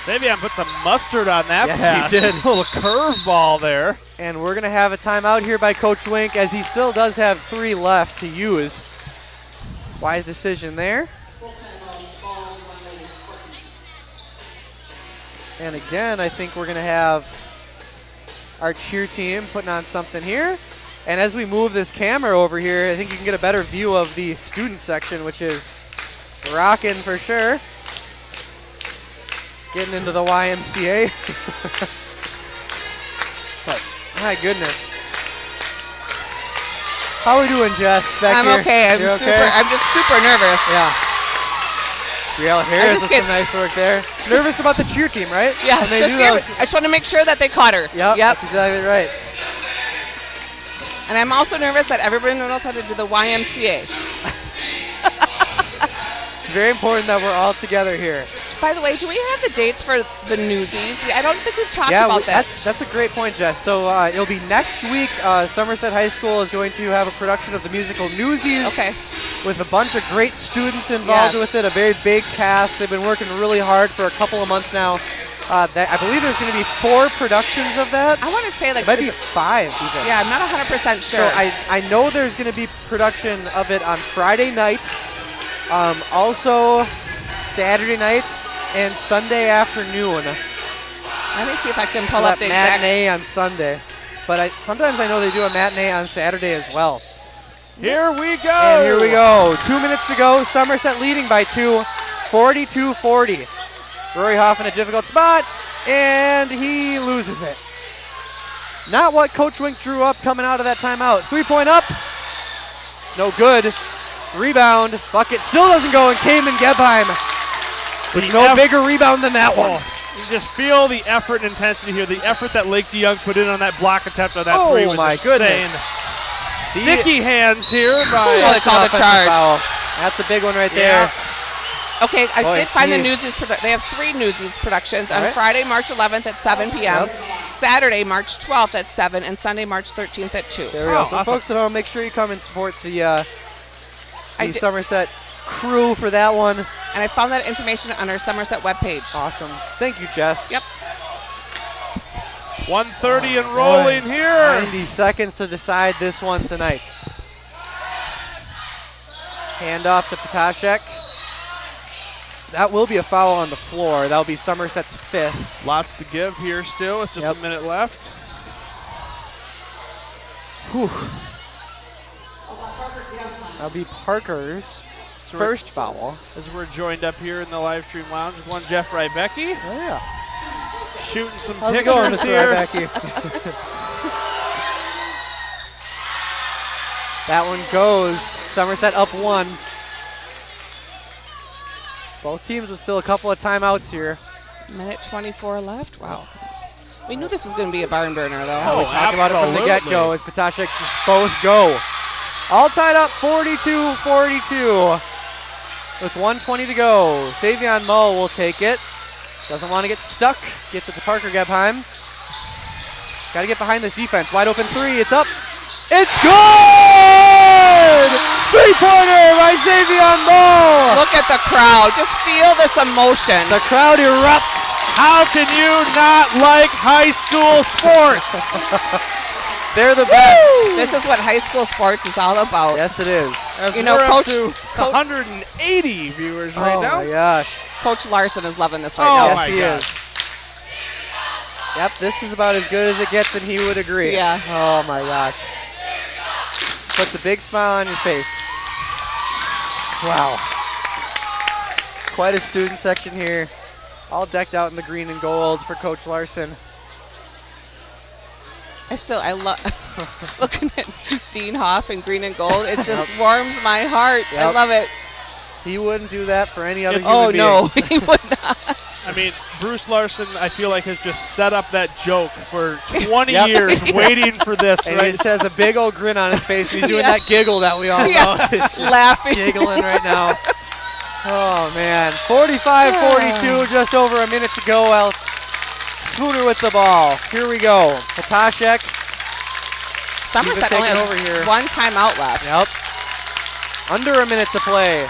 Savion put some mustard on that Yes, pass. he did. A little curveball there. And we're going to have a timeout here by Coach Wink, as he still does have 3 left to use. Wise decision there. And again, I think we're going to have our cheer team putting on something here. And as we move this camera over here, I think you can get a better view of the student section, which is rocking for sure. Getting into the YMCA. But my goodness. How are we doing, Jess? Back here? I'm okay. I'm just super nervous. Yeah. Brielle Harris with some nice work there. Nervous about the cheer team, right? Yeah, When they do those. I just want to make sure that they caught her. Yep, that's exactly right. And I'm also nervous that everybody knows how to do the YMCA. It's very important that we're all together here. By the way, do we have the dates for the Newsies? I don't think we've talked about that. That's a great point, Jess. So it'll be next week. Somerset High School is going to have a production of the musical Newsies. Okay. With a bunch of great students involved with it, a very big cast. They've been working really hard for a couple of months now. I believe there's going to be 4 productions of that. I want to say like it might be 5 even. Yeah, I'm not 100% sure. So I know there's going to be production of it on Friday night, also Saturday night, and Sunday afternoon. Let me see if I can pull up the exact matinee on Sunday. But sometimes I know they do a matinee on Saturday as well. Here we go. And here we go. 2 minutes to go. Somerset leading by 2, 42-40. Rory Hoff in a difficult spot, and he loses it. Not what Coach Wink drew up coming out of that timeout. 3-point up. It's no good. Rebound. Bucket still doesn't go, and Cayman Gebheim with no bigger rebound than that one. You just feel the effort and intensity here. The effort that Lake DeYoung put in on that block attempt on that 3 was my insane. Goodness. Sticky hands here by they called a charge. Foul. That's a big one right there. Okay, I did find the Newsies. They have 3 Newsies productions on Friday, March 11th at 7 p.m., Saturday, March 12th at 7, and Sunday, March 13th at 2. There we go. So awesome. Folks at home, make sure you come and support the Somerset crew for that one. And I found that information on our Somerset webpage. Awesome. Thank you, Jess. Yep. 1:30 and rolling here. 90 seconds to decide this one tonight. Handoff to Potashek. That will be a foul on the floor. That'll be Somerset's 5th. Lots to give here still with just a minute left. Whew. That'll be Parker's first foul. As we're joined up here in the live stream lounge with one Jeff Rybecki. Oh, yeah. Shooting some How's pictures it going, Mr. here. Rybecki? That one goes. Somerset up 1. Both teams with still a couple of timeouts here. Minute 24 left. Wow. We knew this was going to be a barn burner, though. We talked about it from the get-go as Potashek both go. All tied up 42-42 with 1:20 to go. Savion Mull will take it. Doesn't want to get stuck. Gets it to Parker Gebheim. Got to get behind this defense. Wide open 3. It's up. It's good! 3-pointer by Savion Mull. Look at the crowd. Just feel this emotion. The crowd erupts. How can you not like high school sports? They're the best. This is what high school sports is all about. Yes, it is. As you know, we're Coach, up to 180 viewers right now. Oh my gosh. Coach Larson is loving this right Oh, now. my Yes, he gosh. is. Yep, this is about as good as it gets, and he would agree. Yeah. Oh, my gosh. Puts a big smile on your face. Wow. Quite a student section here. All decked out in the green and gold for Coach Larson. I love looking at Dean Hoff in green and gold. It just warms my heart. I Yep. love it. He wouldn't do that for any other It's- human Oh, being. no, he would not. I mean, Bruce Larson, I feel like, has just set up that joke for 20 Yep. years waiting for this, And right? he just has a big old grin on his face, and he's doing Yeah. that giggle that we all Yeah. know. It's just Laughing. giggling right now. Oh, man. 45-42, just over a minute to go. Spooner with the ball. Here we go. Patashek. Somerset only taking has over here. one timeout left. Yep. Under a minute to play.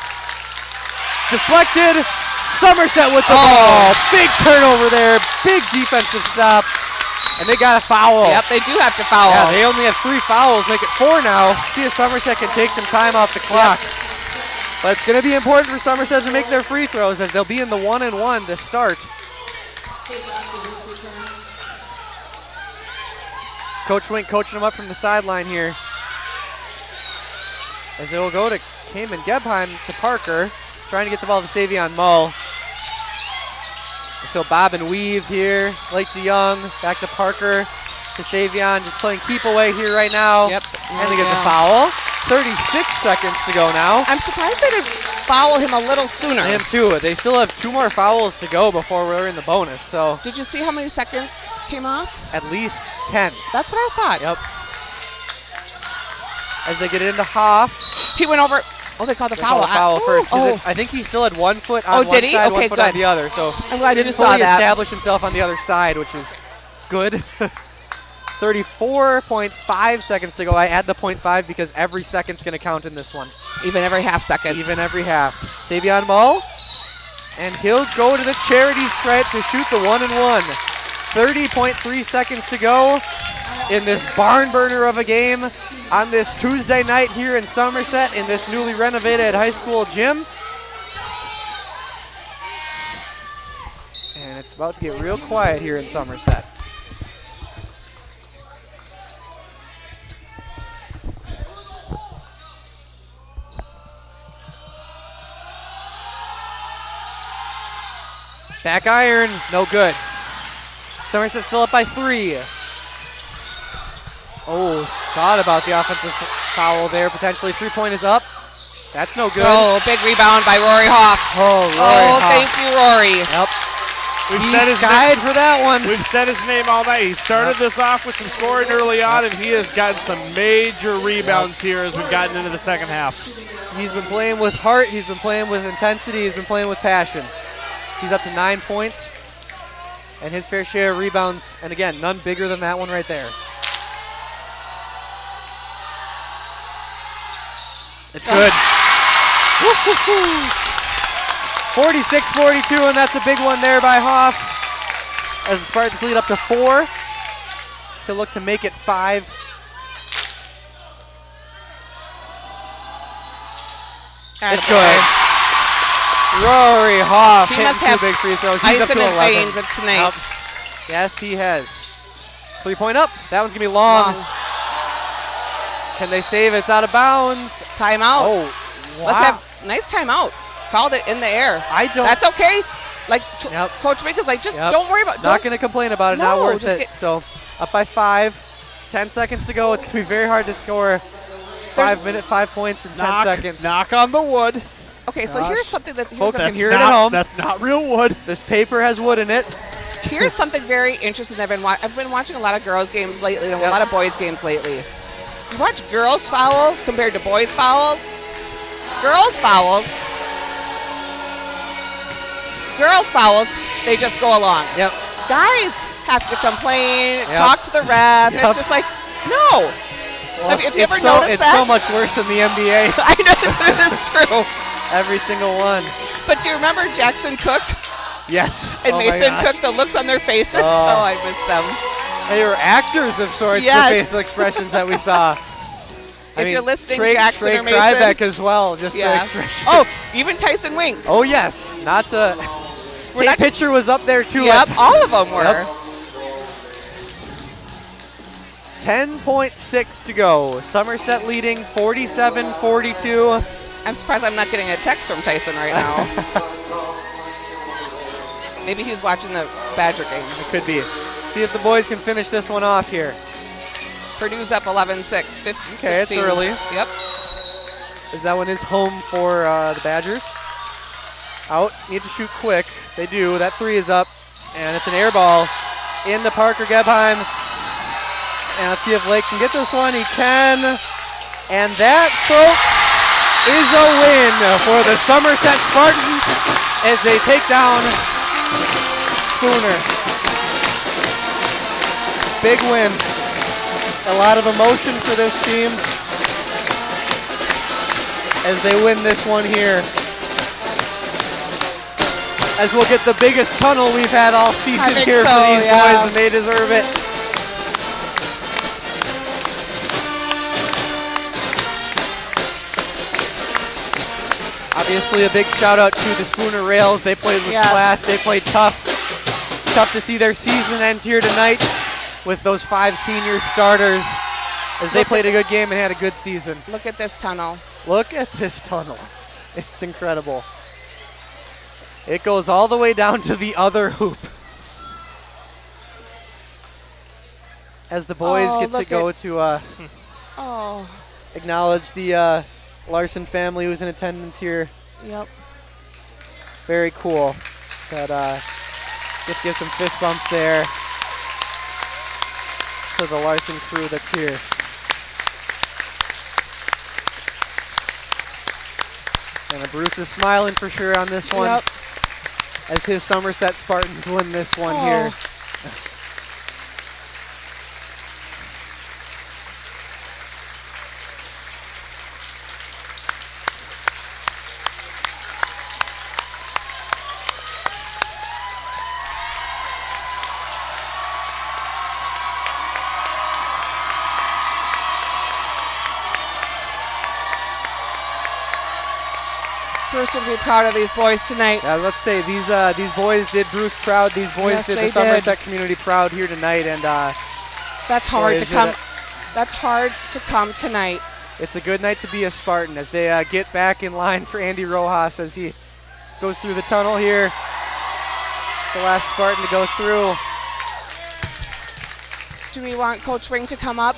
Deflected. Somerset with the ball. Big turnover there. Big defensive stop. And they got a foul. Yep, they do have to foul. Yeah, they only have 3 fouls, make it 4 now. See if Somerset can take some time off the clock. But it's going to be important for Somerset to make their free throws as they'll be in the 1-and-1 to start. Case Austin Bruce returns. Coach Wink coaching them up from the sideline here. As they will go to Cayman Gebheim to Parker, trying to get the ball to Savion Mull. So bob and weave here. Lake DeYoung, back to Parker, to Savion, just playing keep away here right now. Yep. And they get the foul. 36 seconds to go now. I'm surprised they didn't foul him a little sooner. Him too. They still have 2 more fouls to go before we're in the bonus. So Did you see how many seconds came off? at least 10. That's what I thought. Yep. As they get into Hoff. He went over. Oh, they called the They foul. called a foul first. 'Cause Oh, I think he still had 1 foot on did one he? side, 1 Okay, foot on good. the other. So I'm glad you didn't saw fully that. establish himself on the other side, which is good. 34.5 seconds to go. I add the 0.5 because every second's going to count in this one. even every half second. Even every half. Savion Mull. And he'll go to the charity stripe to shoot the 1-and-1. 30.3 seconds to go in this barn burner of a game on this Tuesday night here in Somerset in this newly renovated high school gym. And it's about to get real quiet here in Somerset. Back iron, no good. Somerset still up by 3. Oh, thought about the offensive foul there. Potentially 3-point is up. That's no good. Oh, big rebound by Rory Hoff. Oh, Rory Oh, Hoff. thank you, Rory. Yep. We've said He his skied for that one. We've said his name all night. He started this off with some scoring early on, and he has gotten some major rebounds here as we've gotten into the second half. He's been playing with heart. He's been playing with intensity. He's been playing with passion. He's up to 9 points and his fair share of rebounds. And again, none bigger than that one right there. It's good. 46-42, and that's a big one there by Hoff. As the Spartans lead up to 4. He'll look to make it 5. It's good. Rory Hoff He hitting must 2 have big free throws. He's Ice up in to his 11. veins tonight. Yep. Yes, he has. 3-point up. That one's going to be long. Long. Can they save it? It's out of bounds. Timeout. Oh, wow. Let's have nice timeout. Called it in the air. I don't. That's okay. Like Yep. Coach Wink is like, just Yep. don't worry about. Not Don't, going to complain about it. Not No, worth just it. get- So up by 5. 10 seconds to go. It's going to be very hard to score 5 points in 10 seconds. Knock on the wood. okay, so Gosh. here's something that's Folks here's, can hear it at home. That's not real wood. This paper has wood in it. here's something very interesting. I've been watching a lot of girls games lately and Yep. a lot of boys games lately. You watch girls foul compared to boys fouls. Girls fouls, they just go along. Yep. Guys have to complain, Yep. talk to the ref. Yep. It's just like, no. Well, Have you ever it's noticed that? so much worse in the NBA. I know that is true. Every single one. But do you remember Jackson Cook Yes. and Oh my Mason gosh. Cook, the looks on their faces? Oh. Oh, I miss them. They were actors of sorts, Yes. the facial expressions that we saw. If you're listening, Trey, Jackson Trey or Mason. Krybeck as well, just the Yeah. expressions. Oh, even Tyson Wink. Oh, yes. Not to Tate Pitcher was up there too. Yep, all of them were. Yep. 10.6 to go. Somerset leading 47-42. I'm surprised I'm not getting a text from Tyson right now. Maybe he's watching the Badger game. It could be. See if the boys can finish this one off here. Purdue's up 11-6. Okay, it's early. Yep. As that one is home for the Badgers. Out. Need to shoot quick. They do. That three is up. And it's an air ball into Parker Gebheim. And let's see if Lake can get this one. He can. And that, folks, is a win for the Somerset Spartans as they take down Spooner. Big win. A lot of emotion for this team as they win this one here. As we'll get the biggest tunnel we've had all season here for these boys, and they deserve it. Obviously a big shout out to the Spooner Rails. They played with class, they played tough. Tough to see their season end here tonight with those 5 senior starters as they played a good game and had a good season. Look at this tunnel. Look at this tunnel. It's incredible. It goes all the way down to the other hoop. As the boys get to go to acknowledge the Larson family who's in attendance here. Yep. Very cool. That get to give some fist bumps there to the Larson crew that's here. And Bruce is smiling for sure on this one. Yep. As his Somerset Spartans win this one here. Bruce would be proud of these boys tonight. Yeah, let's say these boys did Bruce proud. These boys did the Somerset community proud here tonight, and that's hard to come. That's hard to come tonight. It's a good night to be a Spartan as they get back in line for Andy Rojas as he goes through the tunnel here. The last Spartan to go through. Do we want Coach Wing to come up?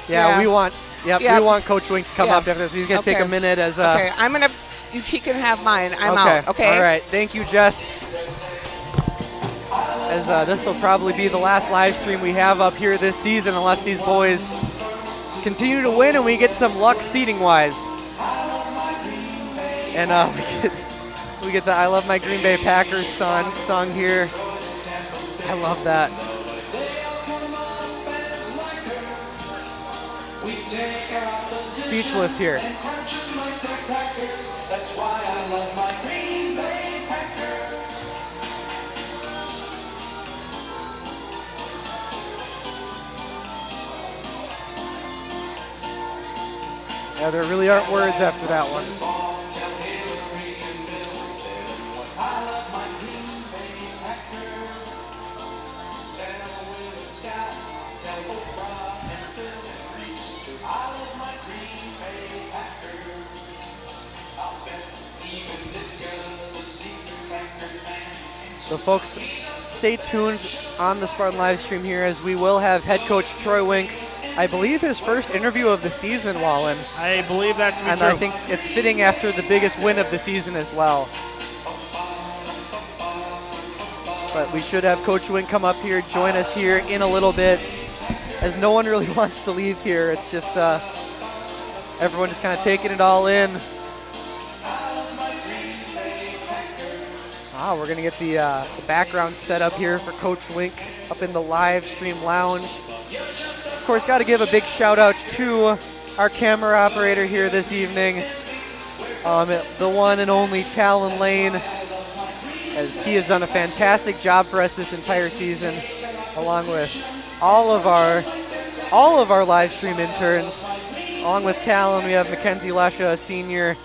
Yeah. We want. Yep, we want Coach Wing to come up after this. He's going to take a minute as... okay, I'm going to... He can have mine. I'm out, okay? All right. Thank you, Jess. As this will probably be the last live stream we have up here this season unless these boys continue to win and we get some luck seating-wise. And we get the I Love My Green Bay Packers song here. I love that. Speechless here. Yeah, there really aren't words after that one. So folks, stay tuned on the Spartan live stream here as we will have head coach Troy Wink, I believe his first interview of the season, Wallen. I believe that's true. And I think it's fitting after the biggest win of the season as well. But we should have Coach Wink come up here, join us here in a little bit, as no one really wants to leave here. It's just everyone just kind of taking it all in. We're going to get the background set up here for Coach Wink up in the live stream lounge. Of course, got to give a big shout out to our camera operator here this evening, the one and only Talon Lane, as he has done a fantastic job for us this entire season, along with all of our live stream interns. Along with Talon, we have Mackenzie Lesha, a senior,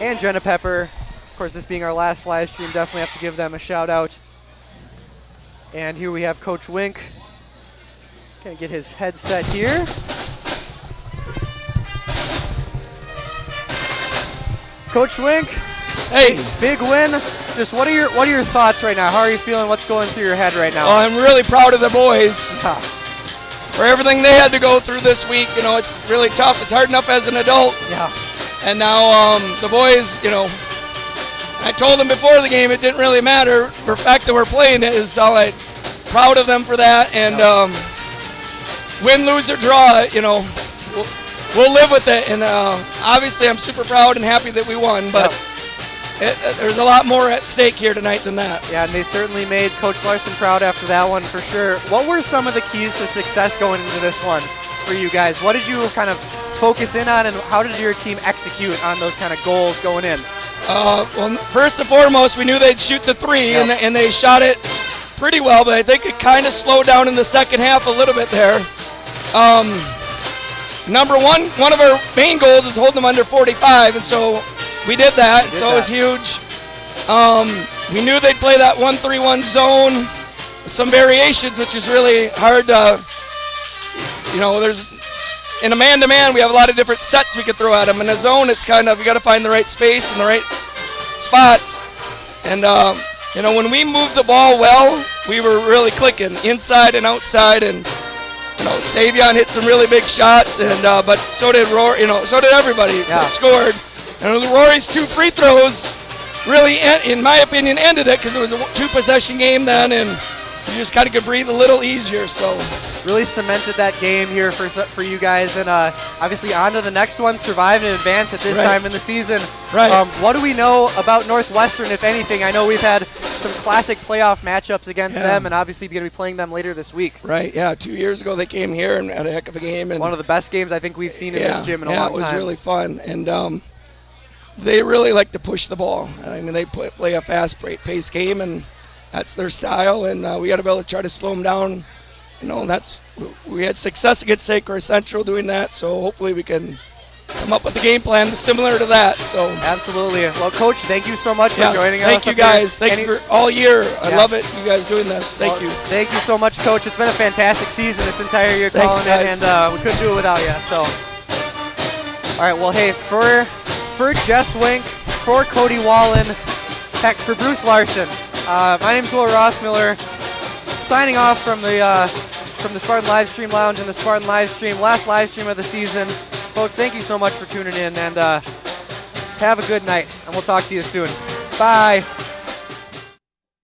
and Jenna Pepper, of course, this being our last live stream, definitely have to give them a shout out. And here we have Coach Wink. Gonna get his headset here. Coach Wink, Hey, big win. Just what are your thoughts right now? How are you feeling? What's going through your head right now? well, I'm really proud of the boys Yeah. for everything they had to go through this week. You know, it's really tough. It's hard enough as an adult. Yeah. And now the boys, you know, I told them before the game it didn't really matter. The fact that we're playing it is all right. Proud of them for that. And win, lose, or draw, you know, we'll live with it. And obviously I'm super proud and happy that we won. But there's a lot more at stake here tonight than that. Yeah, and they certainly made Coach Larson proud after that one for sure. What were some of the keys to success going into this one for you guys? What did you kind of focus in on, and how did your team execute on those kind of goals going in? Well, first and foremost, we knew they'd shoot the three, Yep. and they shot it pretty well, but I think it kind of slowed down in the second half a little bit there. Number one of our main goals is holding them under 45, and so we did that, it was huge. We knew they'd play that 1-3-1 zone with some variations, which is really hard to, you know, in a man-to-man, we have a lot of different sets we could throw at them. In a zone, it's kind of, you got to find the right space and the right spots. And, you know, when we moved the ball well, we were really clicking inside and outside. And, you know, Savion hit some really big shots, and but so did Rory, you know, so did everybody that scored. And Rory's 2 free throws really, in my opinion, ended it, because it was a 2-possession game then, and you just kind of could breathe a little easier. So Really cemented that game here for you guys, and obviously on to the next one, survive and advance at this time in the season. Right. What do we know about Northwestern, if anything? I know we've had some classic playoff matchups against them, and obviously going to be playing them later this week. Right, yeah, 2 years ago they came here and had a heck of a game. And one of the best games I think we've seen in this gym in a long time. Yeah, it was really fun, and they really like to push the ball. I mean, they play a fast-paced game, and that's their style, and we got to be able to try to slow them down. You know, we had success against St. Croix Central doing that, so hopefully we can come up with a game plan similar to that. So absolutely. Well, Coach, thank you so much for joining us. Thank you guys. Thank you for all year. I love it, you guys doing this. Thank you. Thank you so much, Coach. It's been a fantastic season this entire year calling it, and we couldn't do it without you. So, all right. Well, hey, for Jess Wink, for Cody Wallen, heck, for Bruce Larson. My name's Will Rossmiller, signing off from the Spartan Live Stream Lounge and the Spartan Live Stream, last live stream of the season. Folks, thank you so much for tuning in, and have a good night, and we'll talk to you soon. Bye.